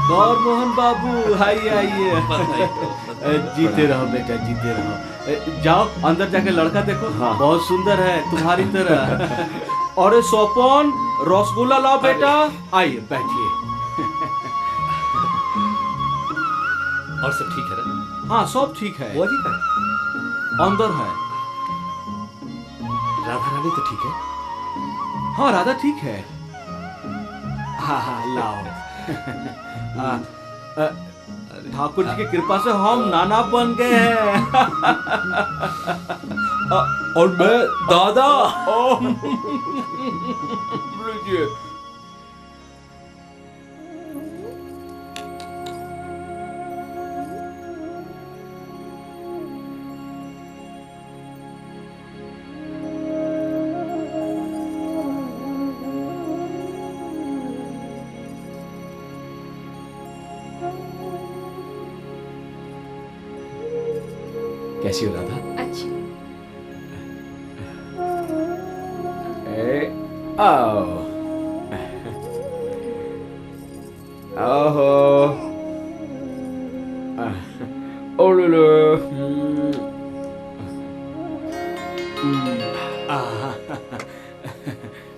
गौरमोहन बाबू, आइए आइए। जीते रहो बेटा, जीते रहो। जाओ अंदर जाके लड़का देखो, हाँ। बहुत सुंदर है तुम्हारी तरह। और सोपन, रसगुल्ला लाओ बेटा। आइए बैठिए। और सब ठीक है ना? हाँ सब ठीक है। वो जी है? अंदर है। राधा रानी तो ठीक है? हाँ राधा ठीक है। हाँ हाँ लाओ। ठाकुर जी की कृपा से हम नाना बन गए हैं। और मैं दादा। लीजिए। कैसी हो राधा? अच्छी। आओ। ओहो। ओलुलु।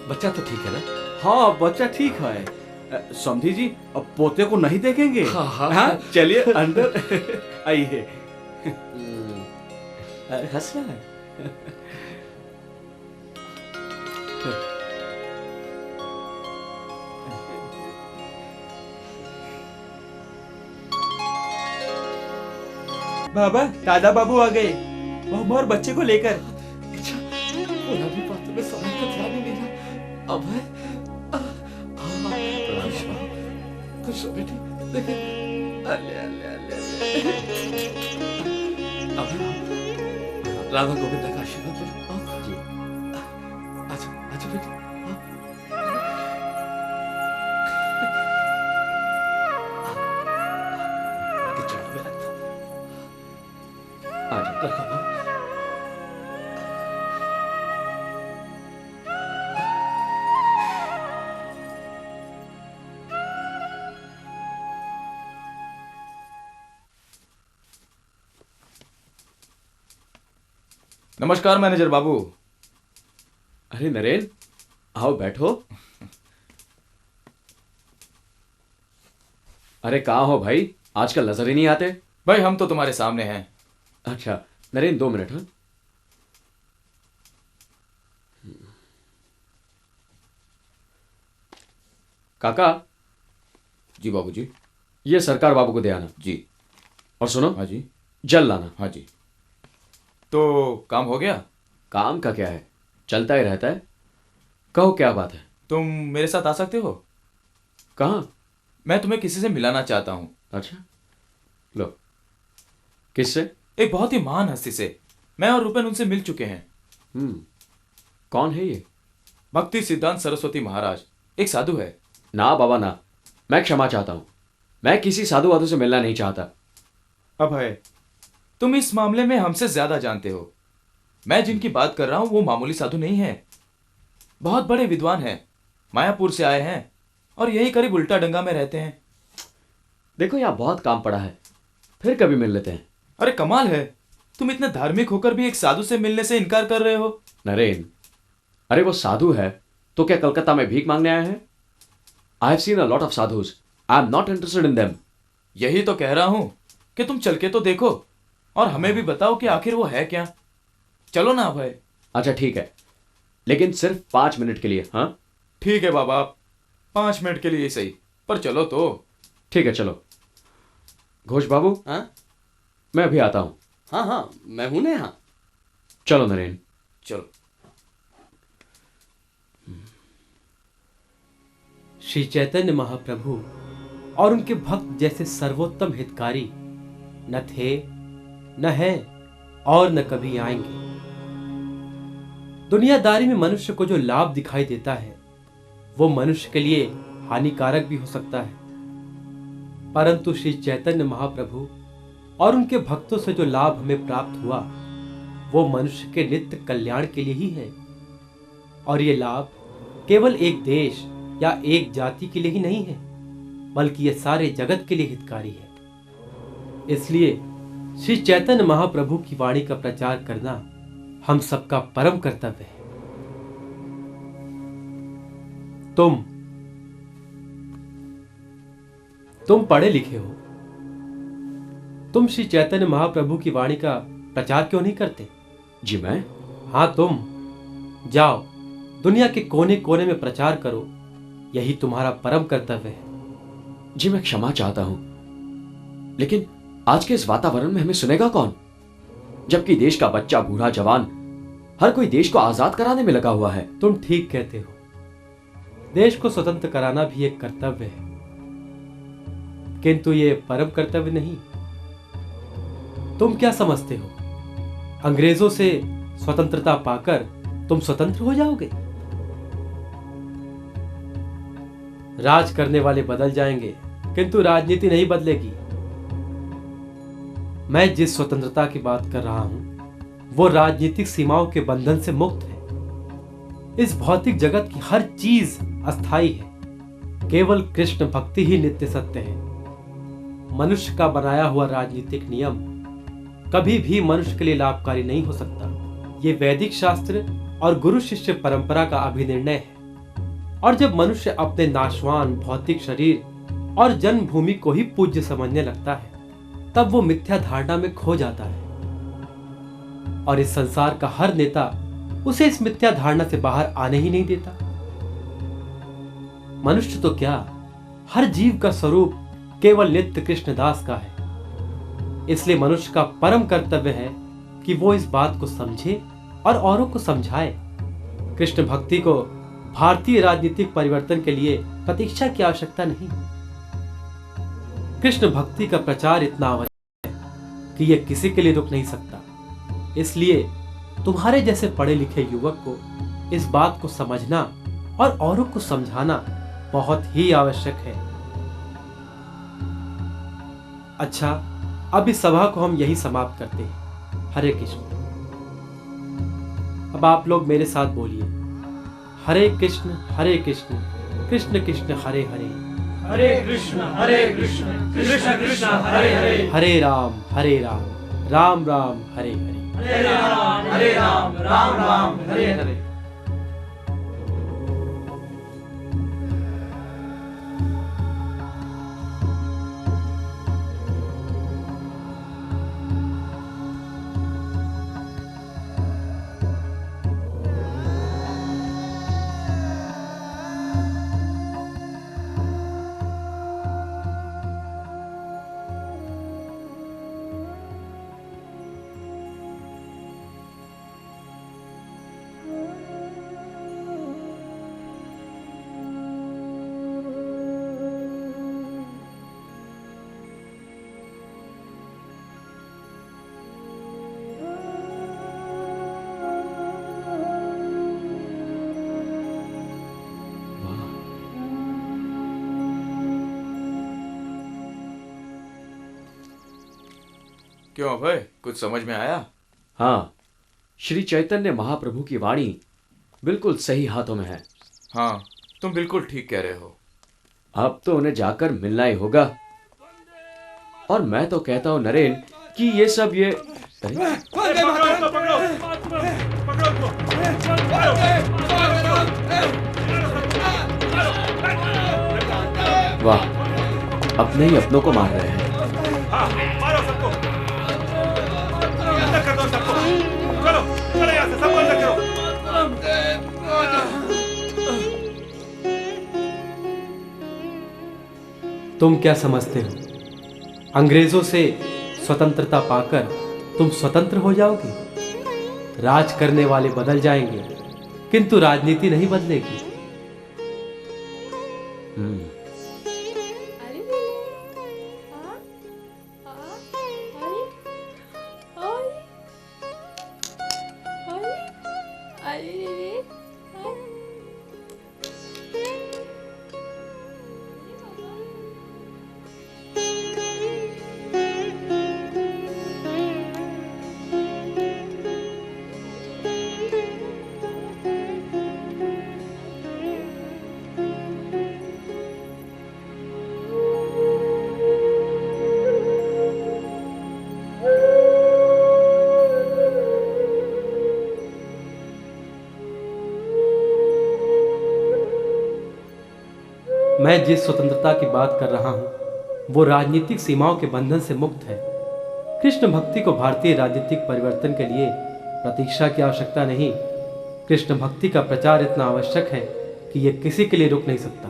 बच्चा तो ठीक है ना? हाँ बच्चा ठीक है। समधी जी अब पोते को नहीं देखेंगे? हाँ चलिए अंदर आइए। हंसना है। बाबा दादा बाबू आ गए, वो और बच्चे को लेकर। पुरानी बातों में समय का ध्यान ही नहीं रहा। अब है खुश हो बेटी। देखिए अले अले अले अब राधा गोविंदा का आशीर्वाद ले। अच्छा अच्छा बेटी। नमस्कार मैनेजर बाबू। अरे नरेन आओ बैठो। अरे कहाँ हो भाई, आजकल नजर ही नहीं आते। भाई हम तो तुम्हारे सामने हैं। अच्छा नरेन 2 मिनट। हाँ काका। जी बाबूजी। ये सरकार बाबू को दे आना। जी। और सुनो। हाँ जी। जल लाना। हाँ जी। तो काम हो गया? काम का क्या है, चलता ही रहता है। कहो क्या बात है? तुम मेरे साथ आ सकते हो? कहाँ? मैं तुम्हें किसी से मिलाना चाहता हूँ। अच्छा लो। किससे? एक बहुत ही महान हस्ती से। मैं और रूपेन उनसे मिल चुके हैं। कौन है ये? भक्ति सिद्धांत सरस्वती महाराज, एक साधु है। ना बाबा ना, मैं क्षमा चाहता हूं। मैं किसी साधु वाधु से मिलना नहीं चाहता। अभय, तुम इस मामले में हमसे ज्यादा जानते हो। मैं जिनकी बात कर रहा हूं वो मामूली साधु नहीं है, बहुत बड़े विद्वान हैं। मायापुर से आए हैं और यही करीब उल्टा डंगा में रहते हैं। देखो यहाँ बहुत काम पड़ा है, फिर कभी मिल लेते हैं। अरे कमाल है, तुम इतने धार्मिक होकर भी एक साधु से मिलने से इनकार कर रहे हो। नरेन, अरे वो साधु है तो क्या कलकत्ता में भीख मांगने आया है? I have seen a lot of sadhus, I am not interested in them. यही तो कह रहा हूं कि तुम चल के तो देखो और हमें भी बताओ कि आखिर वो है क्या। चलो ना भाई। अच्छा ठीक है, लेकिन सिर्फ 5 मिनट के लिए। हाँ ठीक है बाबा, 5 मिनट के लिए सही, पर चलो तो। ठीक है चलो। घोष बाबू। हाँ मैं अभी आता हूं। हाँ हाँ मैं हूं ना यहाँ। चलो नरेन। चलो। श्री चैतन्य महाप्रभु और उनके भक्त जैसे सर्वोत्तम हितकारी न थे, न हैं और न कभी आएंगे। दुनियादारी में मनुष्य को जो लाभ दिखाई देता है वो मनुष्य के लिए हानिकारक भी हो सकता है, परंतु श्री चैतन्य महाप्रभु और उनके भक्तों से जो लाभ हमें प्राप्त हुआ वो मनुष्य के नित्य कल्याण के लिए ही है। और ये लाभ केवल एक देश या एक जाति के लिए ही नहीं है, बल्कि ये सारे जगत के लिए हितकारी है। इसलिए श्री चैतन्य महाप्रभु की वाणी का प्रचार करना हम सबका परम कर्तव्य है। तुम पढ़े लिखे हो, तुम श्री चैतन्य महाप्रभु की वाणी का प्रचार क्यों नहीं करते? जी मैं? हाँ तुम जाओ, दुनिया के कोने कोने में प्रचार करो, यही तुम्हारा परम कर्तव्य है। जी मैं क्षमा चाहता हूं, लेकिन आज के इस वातावरण में हमें सुनेगा कौन, जबकि देश का बच्चा, बूढ़ा, जवान, हर कोई देश को आजाद कराने में लगा हुआ है। तुम ठीक कहते हो, देश को स्वतंत्र कराना भी एक कर्तव्य है, किंतु ये परम कर्तव्य नहीं। तुम क्या समझते हो, अंग्रेजों से स्वतंत्रता पाकर तुम स्वतंत्र हो जाओगे? राज करने वाले बदल जाएंगे, किंतु राजनीति नहीं बदलेगी। मैं जिस स्वतंत्रता की बात कर रहा हूं, वो राजनीतिक सीमाओं के बंधन से मुक्त है। इस भौतिक जगत की हर चीज अस्थायी है, केवल कृष्ण भक्ति ही नित्य सत्य है। मनुष्य का बनाया हुआ राजनीतिक नियम कभी भी मनुष्य के लिए लाभकारी नहीं हो सकता। ये वैदिक शास्त्र और गुरु शिष्य परंपरा का अभिनिर्णय है। और जब मनुष्य अपने नाशवान भौतिक शरीर और जन्मभूमि को ही पूज्य समझने लगता है, तब वो मिथ्या धारणा में खो जाता है। और इस संसार का हर नेता उसे इस मिथ्या धारणा से बाहर आने ही नहीं देता। मनुष्य तो क्या, हर जीव का स्वरूप केवल नित्य कृष्णदास का है। इसलिए मनुष्य का परम कर्तव्य है कि वो इस बात को समझे और औरों को समझाए। कृष्ण भक्ति को भारतीय राजनीतिक परिवर्तन के लिए प्रतीक्षा की आवश्यकता नहीं। कृष्ण भक्ति का प्रचार इतना आवश्यक है कि यह किसी के लिए रुक नहीं सकता। इसलिए तुम्हारे जैसे पढ़े लिखे युवक को इस बात को समझना और औरों को समझाना बहुत ही आवश्यक है। अच्छा, अब इस सभा को हम यही समाप्त करते हैं। हरे कृष्ण। अब आप लोग मेरे साथ बोलिए, हरे कृष्ण कृष्ण कृष्ण हरे हरे, हरे कृष्ण कृष्ण कृष्ण हरे हरे, हरे राम राम राम हरे हरे, हरे राम राम हरे हरे। क्यों अभय, कुछ समझ में आया? हाँ, श्री चैतन्य महाप्रभु की वाणी बिल्कुल सही हाथों में है। हाँ, तुम बिल्कुल ठीक कह रहे हो। अब तो उन्हें जाकर मिलना ही होगा। और मैं तो कहता हूँ नरेन कि ये सब ये वाह, अपने ही अपनों को मार रहे हैं। मारो सबको, अंदर कर दो सबको। चलो चलो यहाँ से, सबको अंदर करो। तुम क्या समझते हो, अंग्रेजों से स्वतंत्रता पाकर तुम स्वतंत्र हो जाओगे? राज करने वाले बदल जाएंगे, किंतु राजनीति नहीं बदलेगी। मैं जिस स्वतंत्रता की बात कर रहा हूं, वो राजनीतिक सीमाओं के बंधन से मुक्त है। कृष्ण भक्ति को भारतीय राजनीतिक परिवर्तन के लिए प्रतीक्षा की आवश्यकता नहीं। कृष्ण भक्ति का प्रचार इतना आवश्यक है कि यह किसी के लिए रुक नहीं सकता।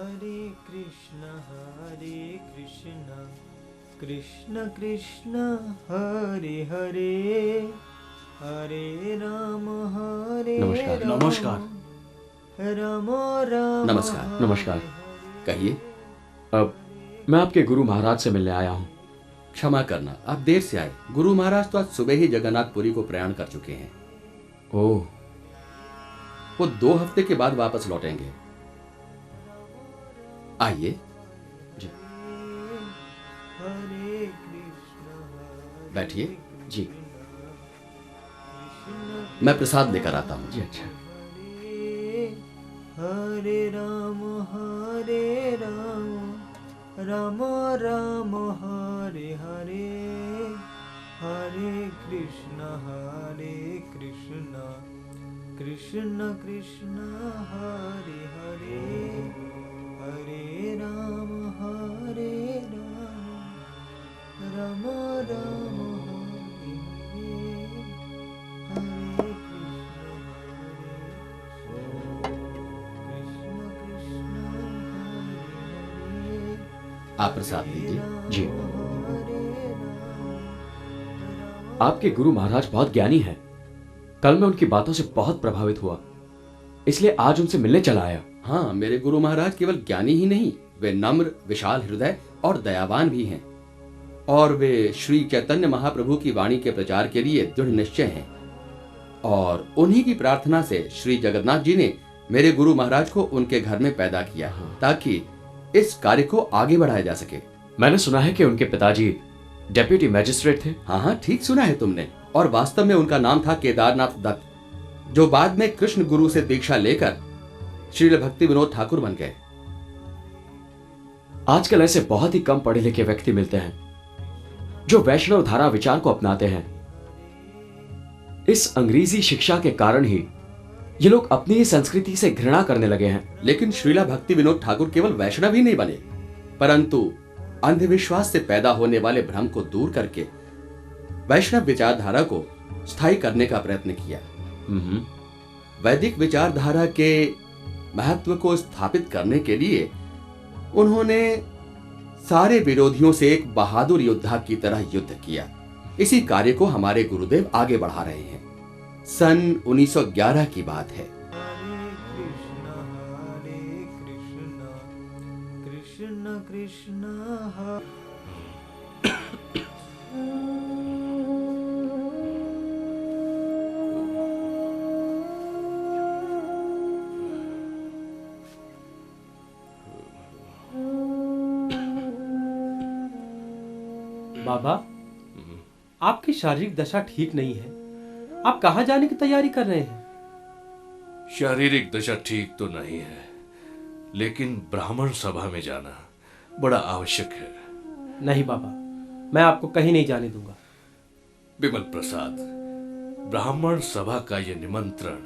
हरे कृष्ण कृष्ण कृष्ण हरे हरे हरे राम नमस्कार। नमस्कार। राम राम नमस्कार। नमस्कार। कहिए। अब मैं आपके गुरु महाराज से मिलने आया हूँ। क्षमा करना, आप देर से आए। गुरु महाराज तो आज सुबह ही जगन्नाथपुरी को प्रयाण कर चुके हैं। ओह। वो 2 हफ्ते के बाद वापस लौटेंगे। आइए। बैठिए। जी। मैं प्रसाद लेकर आता हूँ। जी अच्छा। हरे राम राम राम हरे हरे हरे कृष्ण कृष्ण कृष्ण हरे हरे हरे राम राम राम हरे हरे आप प्रसाद लीजिए। जी। आपके गुरु महाराज बहुत ज्ञानी हैं। कल मैं उनकी बातों से बहुत प्रभावित हुआ, इसलिए आज उनसे मिलने चला आया। हाँ, मेरे गुरु महाराज केवल ज्ञानी ही नहीं, वे नम्र, विशाल हृदय और दयावान भी हैं। और वे श्री चैतन्य महाप्रभु की वाणी के प्रचार के लिए दृढ़ निश्चय हैं। और उन्हीं की प्रार्थना से श्री जगन्नाथ जी ने मेरे गुरु महाराज को उनके घर में पैदा किया, ताकि इस कार्य को आगे बढ़ाया जा सके। मैंने सुना है कि उनके पिताजी डेप्यूटी मैजिस्ट्रेट थे। हाँ हाँ, ठीक सुना है तुमने। और वास्तव में उनका नाम था केदारनाथ दत्त, जो बाद में कृष्ण गुरु से दीक्षा लेकर श्रील भक्ति विनोद ठाकुर बन गए। आजकल ऐसे बहुत ही कम पढ़े लिखे व्यक्ति मिलते हैं जो वैष्णव धारा विचार को अपनाते हैं। इस अंग्रेजी शिक्षा के कारण ही ये लोग अपनी ही संस्कृति से घृणा करने लगे हैं। लेकिन श्रीला भक्ति विनोद ठाकुर केवल वैष्णव ही नहीं बने, परंतु अंधविश्वास से पैदा होने वाले भ्रम को दूर करके वैष्णव विचारधारा को स्थायी करने का प्रयत्न किया। वैदिक विचारधारा के महत्व को स्थापित करने के लिए उन्होंने सारे विरोधियों से एक बहादुर योद्धा की तरह युद्ध किया। इसी कार्य को हमारे गुरुदेव आगे बढ़ा रहे हैं। सन 1911 की बात है। कृष्ण कृष्ण बाबा, आपकी शारीरिक दशा ठीक नहीं है। आप कहाँ जाने की तैयारी कर रहे हैं? शारीरिक दशा ठीक तो नहीं है, लेकिन ब्राह्मण सभा में जाना बड़ा आवश्यक है। नहीं बाबा, मैं आपको कहीं नहीं जाने दूंगा। विमल प्रसाद, ब्राह्मण सभा का यह निमंत्रण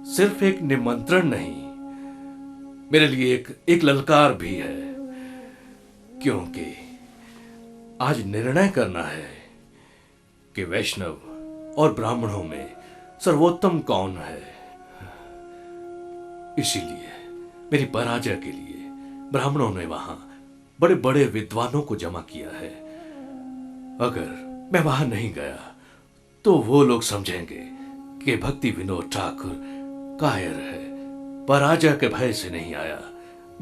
सिर्फ एक निमंत्रण नहीं, मेरे लिए एक ललकार भी है, क्योंकि आज निर्णय करना है कि वैष्णव और ब्राह्मणों में सर्वोत्तम कौन है। इसीलिए मेरी पराजय के लिए ब्राह्मणों ने वहां बड़े बड़े विद्वानों को जमा किया है। अगर मैं वहां नहीं गया तो वो लोग समझेंगे कि भक्ति विनोद ठाकुर कायर है, पराजय के भय से नहीं आया।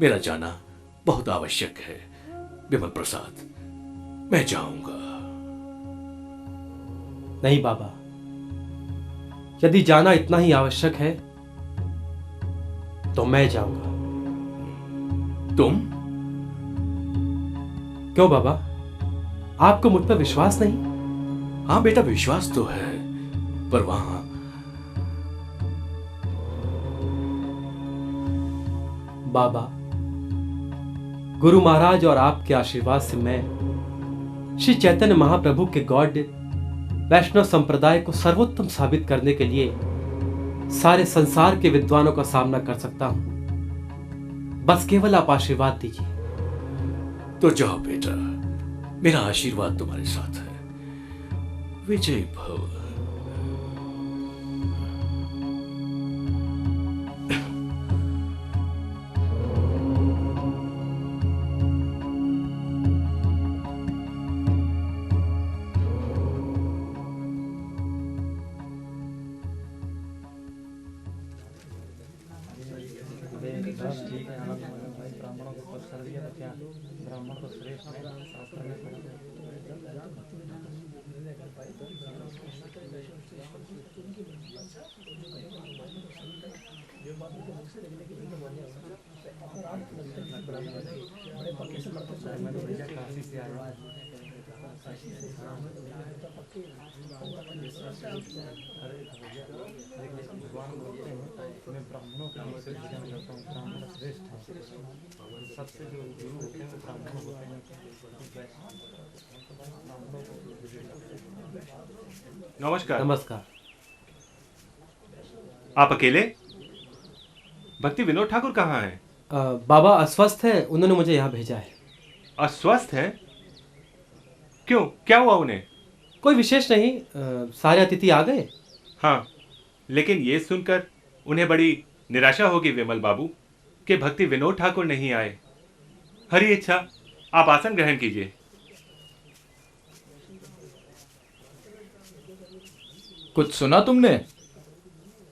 मेरा जाना बहुत आवश्यक है। विमल प्रसाद, मैं जाऊंगा। नहीं बाबा, यदि जाना इतना ही आवश्यक है तो मैं जाऊंगा। तुम? क्यों बाबा, आपको मुझ पर विश्वास नहीं? हाँ बेटा, विश्वास तो है, पर वहां बाबा, गुरु महाराज और आपके आशीर्वाद से मैं श्री चैतन्य महाप्रभु के गॉड वैष्णव संप्रदाय को सर्वोत्तम साबित करने के लिए सारे संसार के विद्वानों का सामना कर सकता हूं। बस केवल आप आशीर्वाद दीजिए। तो जाओ बेटा, मेरा आशीर्वाद तुम्हारे साथ है। विजय भव। नमस्कार। नमस्कार। आप अकेले? भक्ति विनोद ठाकुर कहाँ हैं? बाबा अस्वस्थ है, उन्होंने मुझे यहाँ भेजा है। अस्वस्थ है? क्यों, क्या हुआ उन्हें? कोई विशेष नहीं, सारे अतिथि आ गए। हाँ, लेकिन ये सुनकर उन्हें बड़ी निराशा होगी विमल बाबू कि भक्ति विनोद ठाकुर नहीं आए। हरी इच्छा, आप आसन ग्रहण कीजिए। कुछ सुना तुमने?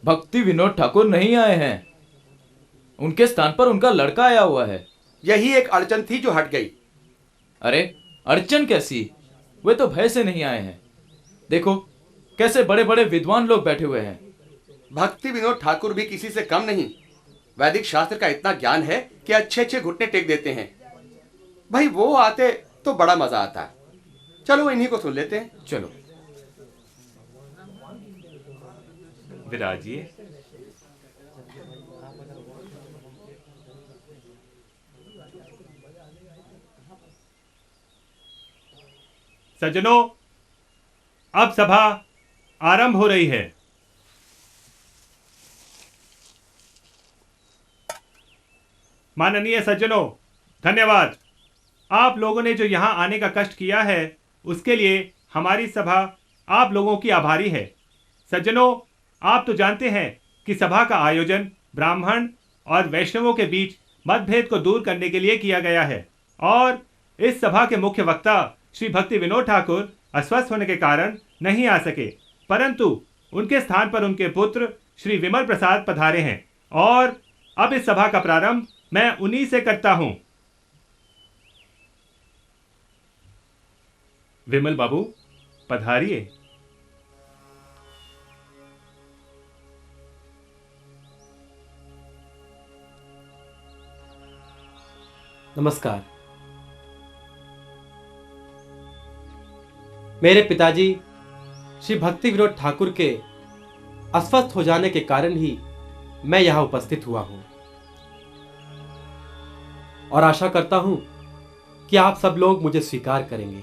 भक्ति विनोद ठाकुर नहीं आए हैं, उनके स्थान पर उनका लड़का आया हुआ है। यही एक अड़चन थी जो हट गई। अरे अड़चन कैसी, वे तो भय से नहीं आए हैं। देखो कैसे बड़े बड़े विद्वान लोग बैठे हुए हैं। भक्ति विनोद ठाकुर भी किसी से कम नहीं। वैदिक शास्त्र का इतना ज्ञान है कि अच्छे अच्छे घुटने टेक देते हैं। भाई वो आते तो बड़ा मजा आता। चलो इन्हीं को सुन लेते हैं। चलो विराजिए। सज्जनों, अब सभा आरंभ हो रही है। माननीय सज्जनों, धन्यवाद। आप लोगों ने जो यहां आने का कष्ट किया है उसके लिए हमारी सभा आप लोगों की आभारी है। सज्जनों, आप तो जानते हैं कि सभा का आयोजन ब्राह्मण और वैष्णवों के बीच मतभेद को दूर करने के लिए किया गया है और इस सभा के मुख्य वक्ता श्री भक्ति विनोद ठाकुर अस्वस्थ होने के कारण नहीं आ सके, परंतु उनके स्थान पर उनके पुत्र श्री विमल प्रसाद पधारे हैं और अब इस सभा का प्रारंभ मैं उन्हीं से करता हूं। विमल बाबू पधारिए। नमस्कार। मेरे पिताजी श्री भक्ति विनोद ठाकुर के अस्वस्थ हो जाने के कारण ही मैं यहां उपस्थित हुआ हूं और आशा करता हूं कि आप सब लोग मुझे स्वीकार करेंगे।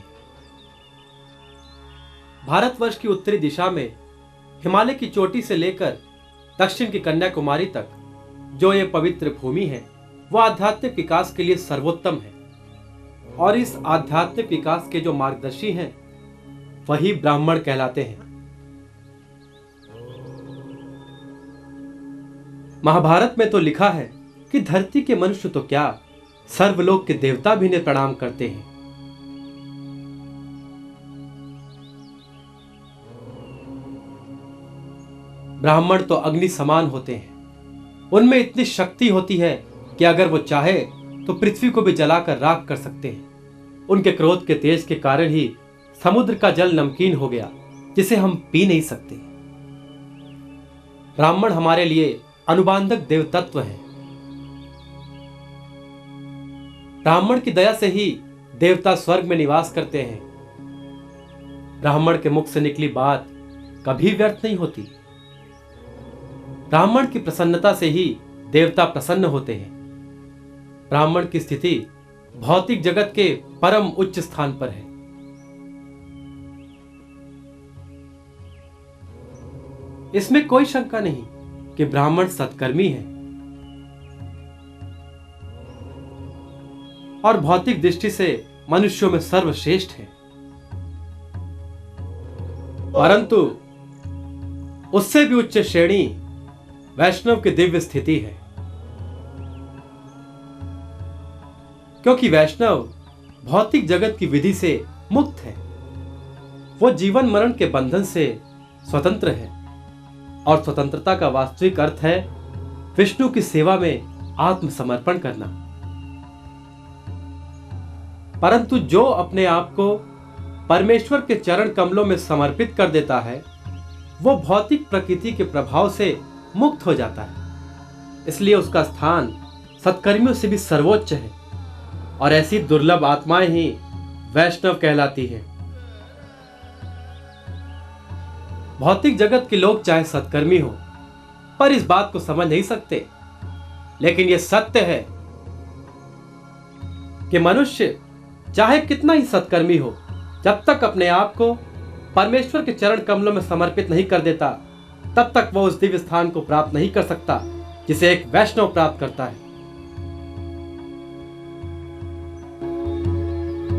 भारतवर्ष की उत्तरी दिशा में हिमालय की चोटी से लेकर दक्षिण की कन्याकुमारी तक जो ये पवित्र भूमि है वो आध्यात्मिक विकास के लिए सर्वोत्तम है और इस आध्यात्मिक विकास के जो मार्गदर्शी हैं वही ब्राह्मण कहलाते हैं। महाभारत में तो लिखा है कि धरती के मनुष्य तो क्या, सर्वलोक के देवता भी इन्हें प्रणाम करते हैं। ब्राह्मण तो अग्नि समान होते हैं, उनमें इतनी शक्ति होती है कि अगर वो चाहे तो पृथ्वी को भी जलाकर राख कर सकते हैं। उनके क्रोध के तेज के कारण ही समुद्र का जल नमकीन हो गया जिसे हम पी नहीं सकते। ब्राह्मण हमारे लिए अनुबांधक देवतत्व है। ब्राह्मण की दया से ही देवता स्वर्ग में निवास करते हैं। ब्राह्मण के मुख से निकली बात कभी व्यर्थ नहीं होती। ब्राह्मण की प्रसन्नता से ही देवता प्रसन्न होते हैं। ब्राह्मण की स्थिति भौतिक जगत के परम उच्च स्थान पर है। इसमें कोई शंका नहीं कि ब्राह्मण सत्कर्मी है और भौतिक दृष्टि से मनुष्यों में सर्वश्रेष्ठ है, परंतु उससे भी उच्च श्रेणी वैष्णव की दिव्य स्थिति है, क्योंकि वैष्णव भौतिक जगत की विधि से मुक्त है। वो जीवन मरण के बंधन से स्वतंत्र है और स्वतंत्रता का वास्तविक अर्थ है विष्णु की सेवा में आत्मसमर्पण करना। परंतु जो अपने आप को परमेश्वर के चरण कमलों में समर्पित कर देता है वो भौतिक प्रकृति के प्रभाव से मुक्त हो जाता है। इसलिए उसका स्थान सत्कर्मियों से भी सर्वोच्च है और ऐसी दुर्लभ आत्माएं ही वैष्णव कहलाती हैं। भौतिक जगत के लोग चाहे सत्कर्मी हो पर इस बात को समझ नहीं सकते, लेकिन यह सत्य है कि मनुष्य चाहे कितना ही सत्कर्मी हो, जब तक अपने आप को परमेश्वर के चरण कमलों में समर्पित नहीं कर देता तब तक वह उस दिव्य स्थान को प्राप्त नहीं कर सकता जिसे एक वैष्णव प्राप्त करता है।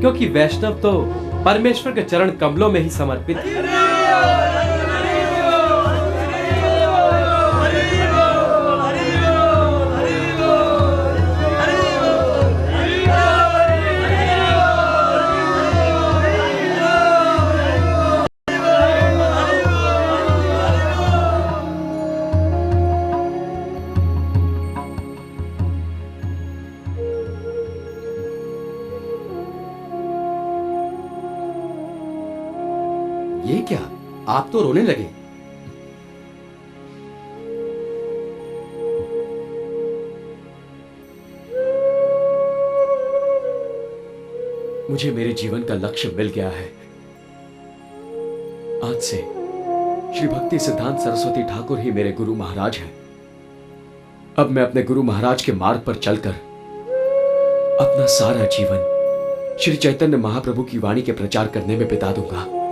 क्योंकि वैष्णव तो परमेश्वर के चरण कमलों में ही समर्पित है। ये क्या, आप तो रोने लगे। मुझे मेरे जीवन का लक्ष्य मिल गया है। आज से श्री भक्ति सिद्धांत सरस्वती ठाकुर ही मेरे गुरु महाराज हैं। अब मैं अपने गुरु महाराज के मार्ग पर चलकर अपना सारा जीवन श्री चैतन्य महाप्रभु की वाणी के प्रचार करने में बिता दूंगा।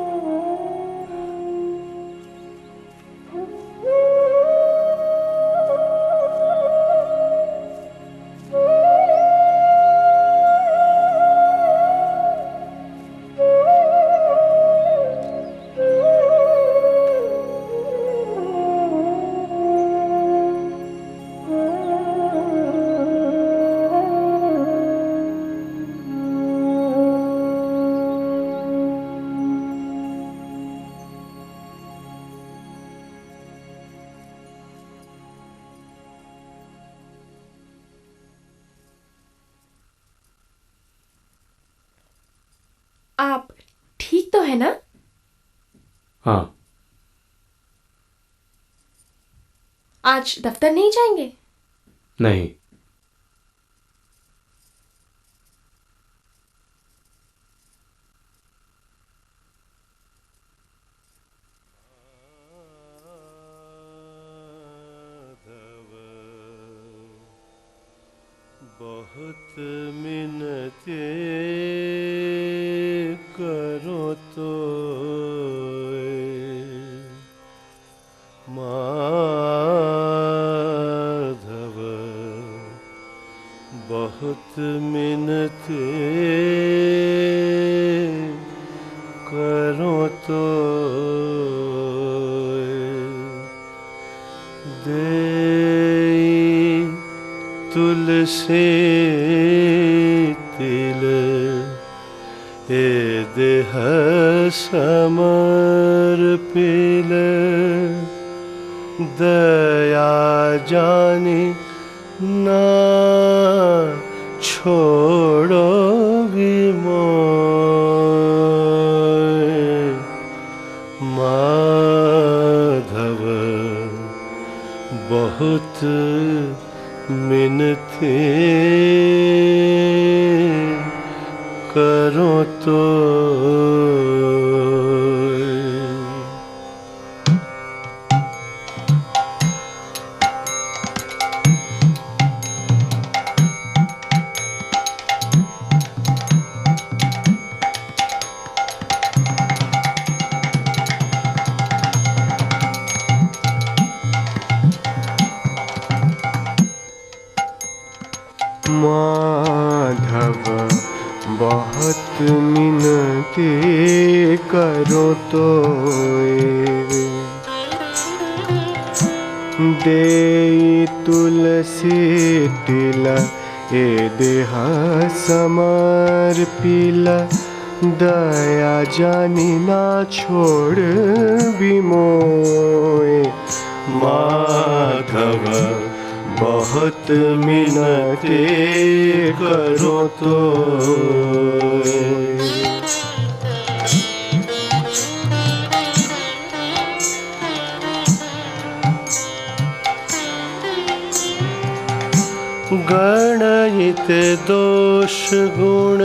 आप ठीक तो है ना? हाँ। आज दफ्तर नहीं जाएंगे? नहीं। बहुत मिन्नते करो तो माधव, बहुत मिन्नते करो तो दे तुलसी तिल ए देह समर्पिल दया जानी ना छोड़ोगी मोय माधव, बहुत मिन्नते करो तो माधव, बहुत मिन्नते करो तो दे तुलसी तिला ए देह समर्पिला दया जानी ना छोड़ भी मोय माधव, बहुत मिन्नते करो तो गणित दोष गुण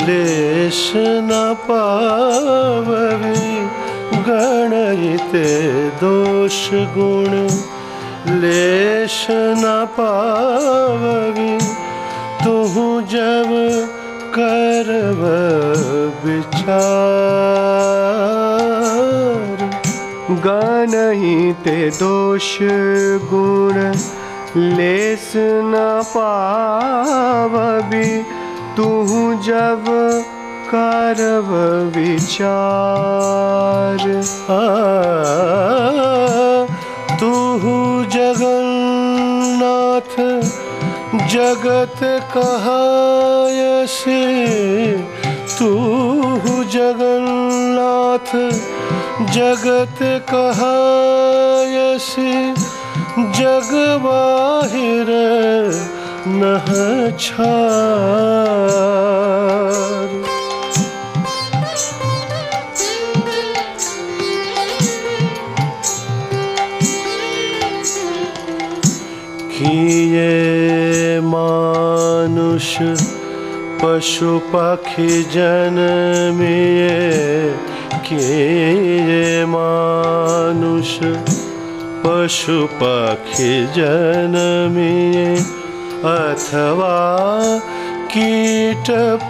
लेश न पाववी गणित दोष गुण लेश न पाववी तुहु जब करव विचार गणित दोष गुण लेस न पावबी तुहु जब करव विचार तुहु जगन्नाथ जगत कहायसे तुहु जगन्नाथ जगत कहायसे जग बाहिर नह छार किए मानुष पशु पक्षी जन्मिए किए मानुष पशु पक्षी जन्मिए अथवा कीट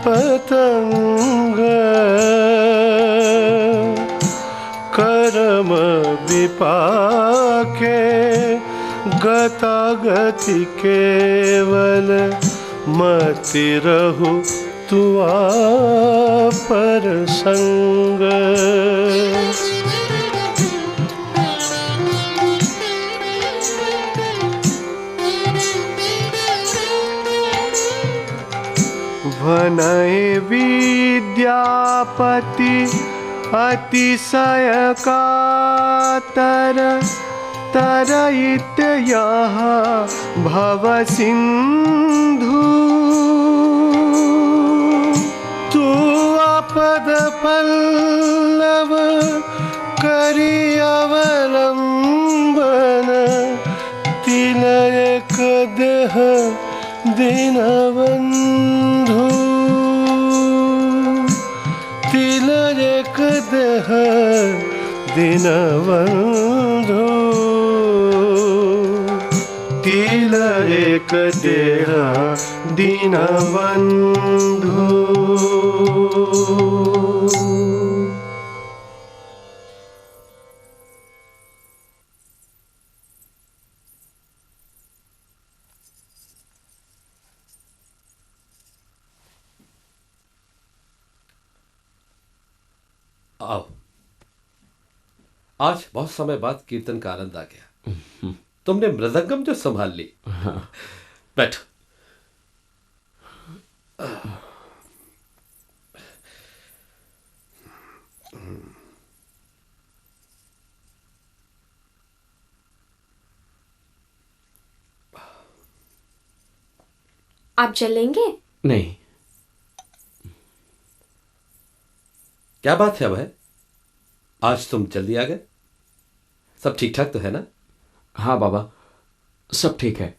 पतंग कर्म विपाके गतागति केवल मति रहु तुआ पर संग वनय विद्यापति अतिशय कातर तरयित यहाँ भव सिंधु तू आपद पल्लव करी अवलंबन तिलक देह दीनबंधु तिलक देह दीनबंधु तिलक देह दीनबंधु आओ आज बहुत समय बाद कीर्तन का आनंद आ गया तुमने मृदंगम जो संभाल ली बैठ आप चलेंगे? नहीं। क्या बात है भाई, आज तुम जल्दी आ गए? सब ठीक ठाक तो है ना? हाँ बाबा, सब ठीक है।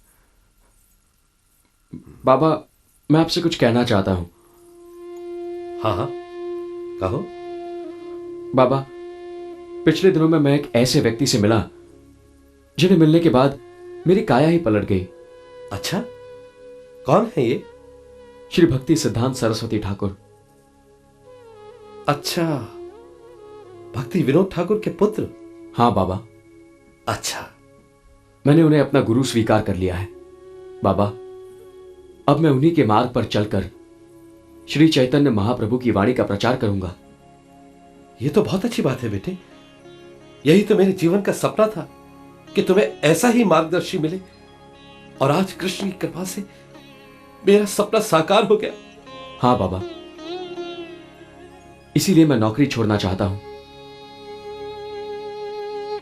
बाबा, मैं आपसे कुछ कहना चाहता हूं। हाँ हाँ, कहो। बाबा, पिछले दिनों में मैं एक ऐसे व्यक्ति से मिला जिन्हें मिलने के बाद मेरी काया ही पलट गई। अच्छा, कौन है ये? श्री भक्ति सिद्धांत सरस्वती ठाकुर। अच्छा, भक्ति विनोद ठाकुर के पुत्र? हाँ बाबा। अच्छा, मैंने उन्हें अपना गुरु स्वीकार कर लिया है। बाबा, अब मैं उन्हीं के मार्ग पर चलकर श्री चैतन्य महाप्रभु की वाणी का प्रचार करूंगा। यह तो बहुत अच्छी बात है बेटे। यही तो मेरे जीवन का सपना था कि तुम्हें ऐसा ही मार्गदर्शी मिले, और आज कृष्ण की कृपा से मेरा सपना साकार हो गया। हाँ बाबा, इसीलिए मैं नौकरी छोड़ना चाहता हूं।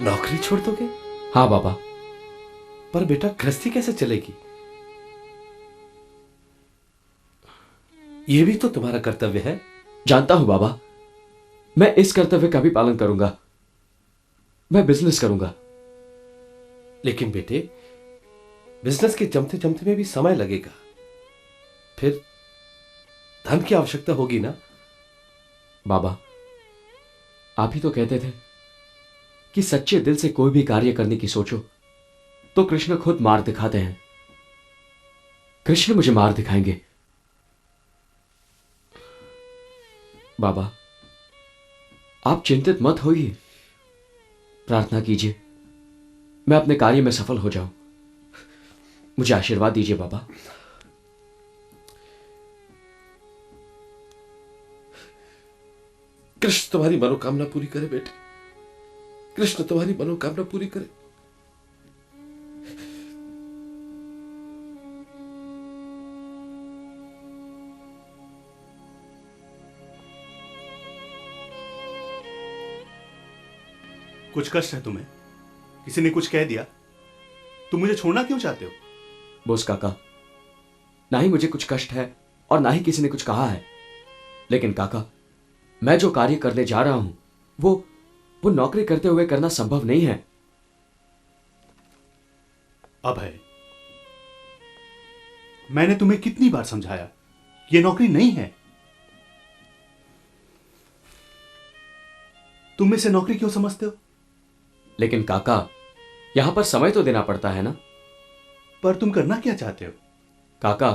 नौकरी छोड़ दोगे? हाँ बाबा, पर बेटा गृहस्थी कैसे चलेगी? यह भी तो तुम्हारा कर्तव्य है। जानता हूं बाबा, मैं इस कर्तव्य का भी पालन करूंगा। मैं बिजनेस करूंगा। लेकिन बेटे, बिजनेस के जमते जमते में भी समय लगेगा, फिर धन की आवश्यकता होगी ना। बाबा, आप ही तो कहते थे कि सच्चे दिल से कोई भी कार्य करने की सोचो तो कृष्ण खुद मार दिखाते हैं। कृष्ण मुझे मार दिखाएंगे। बाबा, आप चिंतित मत होइए, प्रार्थना कीजिए मैं अपने कार्य में सफल हो जाऊं। मुझे आशीर्वाद दीजिए बाबा। कृष्ण तुम्हारी मनोकामना पूरी करे बेटे, कृष्ण तुम्हारी मनोकामना पूरी करे। कुछ कष्ट है तुम्हें? किसी ने कुछ कह दिया? तुम मुझे छोड़ना क्यों चाहते हो? बोस काका, ना ही मुझे कुछ कष्ट है और ना ही किसी ने कुछ कहा है, लेकिन काका मैं जो कार्य करने जा रहा हूं वो नौकरी करते हुए करना संभव नहीं है। अभय, मैंने तुम्हें कितनी बार समझाया, यह नौकरी नहीं है। तुम इसे नौकरी क्यों समझते हो? लेकिन काका, यहां पर समय तो देना पड़ता है ना। पर तुम करना क्या चाहते हो? काका,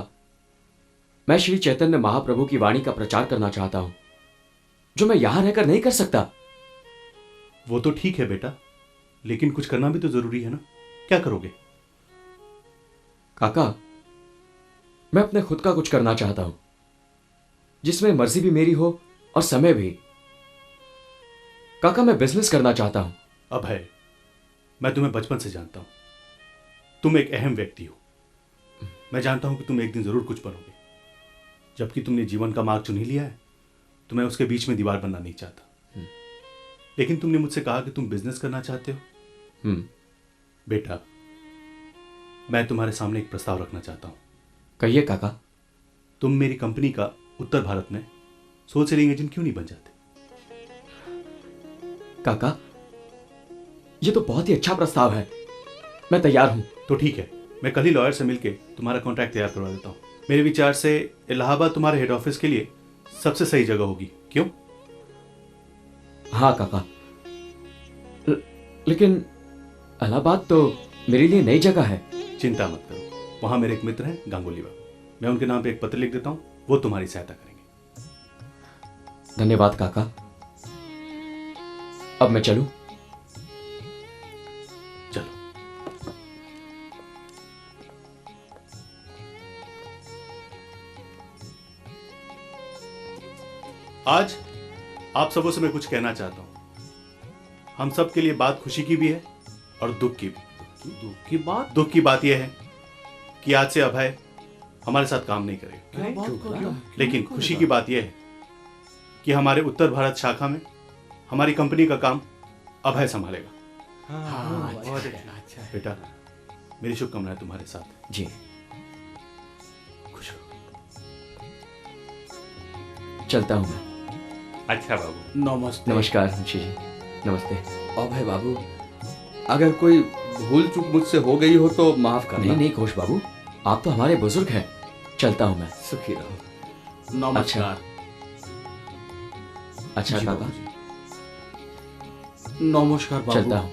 मैं श्री चैतन्य महाप्रभु की वाणी का प्रचार करना चाहता हूं, जो मैं यहां रहकर नहीं कर सकता। वो तो ठीक है बेटा, लेकिन कुछ करना भी तो जरूरी है ना। क्या करोगे? काका, मैं अपने खुद का कुछ करना चाहता हूं, जिसमें मर्जी भी मेरी हो और समय भी। काका, मैं बिजनेस करना चाहता हूं। अभय, मैं तुम्हें बचपन से जानता हूं, तुम एक अहम व्यक्ति हो। मैं जानता हूं कि तुम एक दिन जरूर कुछ बनोगे। जबकि तुमने जीवन का मार्ग चुन ही लिया है, तो मैं उसके बीच में दीवार बनना नहीं चाहता। लेकिन तुमने मुझसे कहा कि तुम बिजनेस करना चाहते हो। बेटा, मैं तुम्हारे सामने एक प्रस्ताव रखना चाहता हूं। कहिए काका। तुम मेरी कंपनी का उत्तर भारत में सोल सेलिंग एजेंट क्यों नहीं बन जाते? काका, यह तो बहुत ही अच्छा प्रस्ताव है, मैं तैयार हूं। तो ठीक है, मैं कल ही लॉयर से मिलकर तुम्हारा कॉन्ट्रैक्ट तैयार करवा देता हूं। मेरे विचार से इलाहाबाद तुम्हारे हेड ऑफिस के लिए सबसे सही जगह होगी। क्यों? हाँ काका, लेकिन इलाहाबाद तो मेरे लिए नई जगह है। चिंता मत करो, वहां मेरे एक मित्र हैं गांगुली बाबू, मैं उनके नाम पे एक पत्र लिख देता हूं, वो तुम्हारी सहायता करेंगे। धन्यवाद काका। अब मैं चलूं? चलो। आज आप सबों से मैं कुछ कहना चाहता हूं। हम सब के लिए बात खुशी की भी है और दुख की भी। दुख की बात यह है कि आज से अभय हमारे साथ काम नहीं करेगा। लेकिन खुशी की बात यह है कि हमारे उत्तर भारत शाखा में हमारी कंपनी का काम अभय संभालेगा। बेटा, मेरी शुभकामनाएं तुम्हारे साथ। जी। खुश रहो। चलता हूं मैं। अच्छा बाबू। नमस्ते। नमस्कार मुंशी जी, नमस्ते। अभय बाबू, अगर कोई भूल चूक मुझसे हो गई हो तो माफ करना। नहीं नहीं घोष बाबू, आप तो हमारे बुजुर्ग हैं। चलता हूं मैं। सुखी रहो। नमस्कार। अच्छा काका, नमस्कार बाबू। चलता हूं।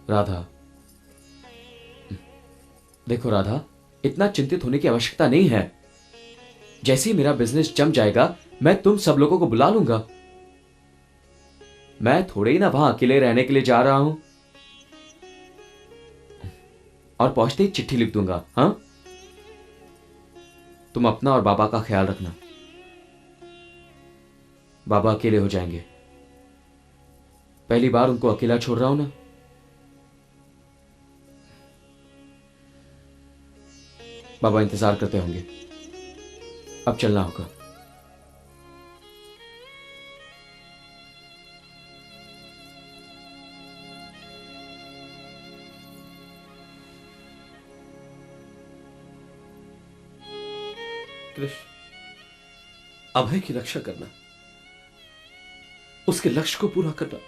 राधा, देखो राधा, इतना चिंतित होने की आवश्यकता नहीं है। जैसे ही मेरा बिजनेस जम जाएगा, मैं तुम सब लोगों को बुला लूंगा। मैं थोड़े ही ना वहां अकेले रहने के लिए जा रहा हूं। और पहुंचते ही चिट्ठी लिख दूंगा। हाँ, तुम अपना और बाबा का ख्याल रखना। बाबा अकेले हो जाएंगे, पहली बार उनको अकेला छोड़ रहा हूं ना। बाबा इंतजार करते होंगे, अब चलना होगा। कृष्ण, अभय की रक्षा करना, उसके लक्ष्य को पूरा करना।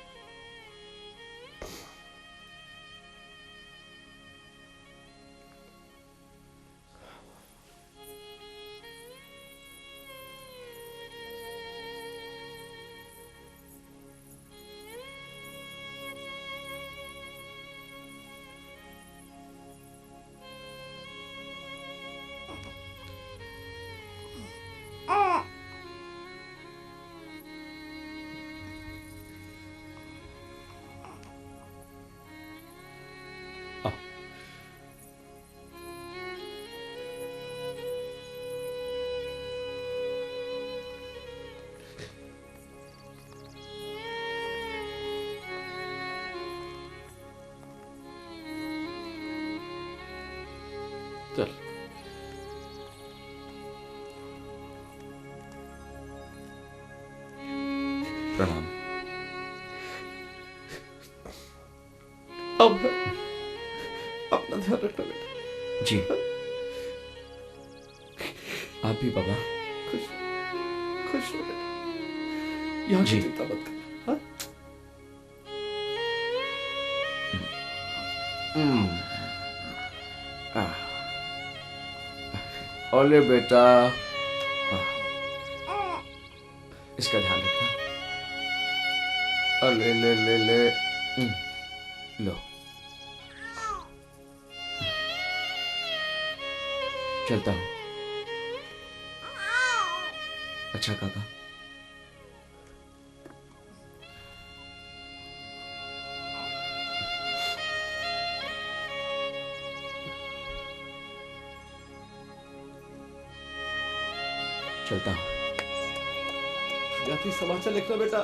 चल, प्रणाम। अब अपना ध्यान रखना बेटा। जी, आप भी बाबा। खुश खुश हो बेटा, यहाँ की जी। चिंता मत कर। हाँ? ओले बेटा, इसका ध्यान रखना। ले ले ले ले, लो। चलता हूं। अच्छा काका। चलता हूं। जाती समाचार लिखना बेटा।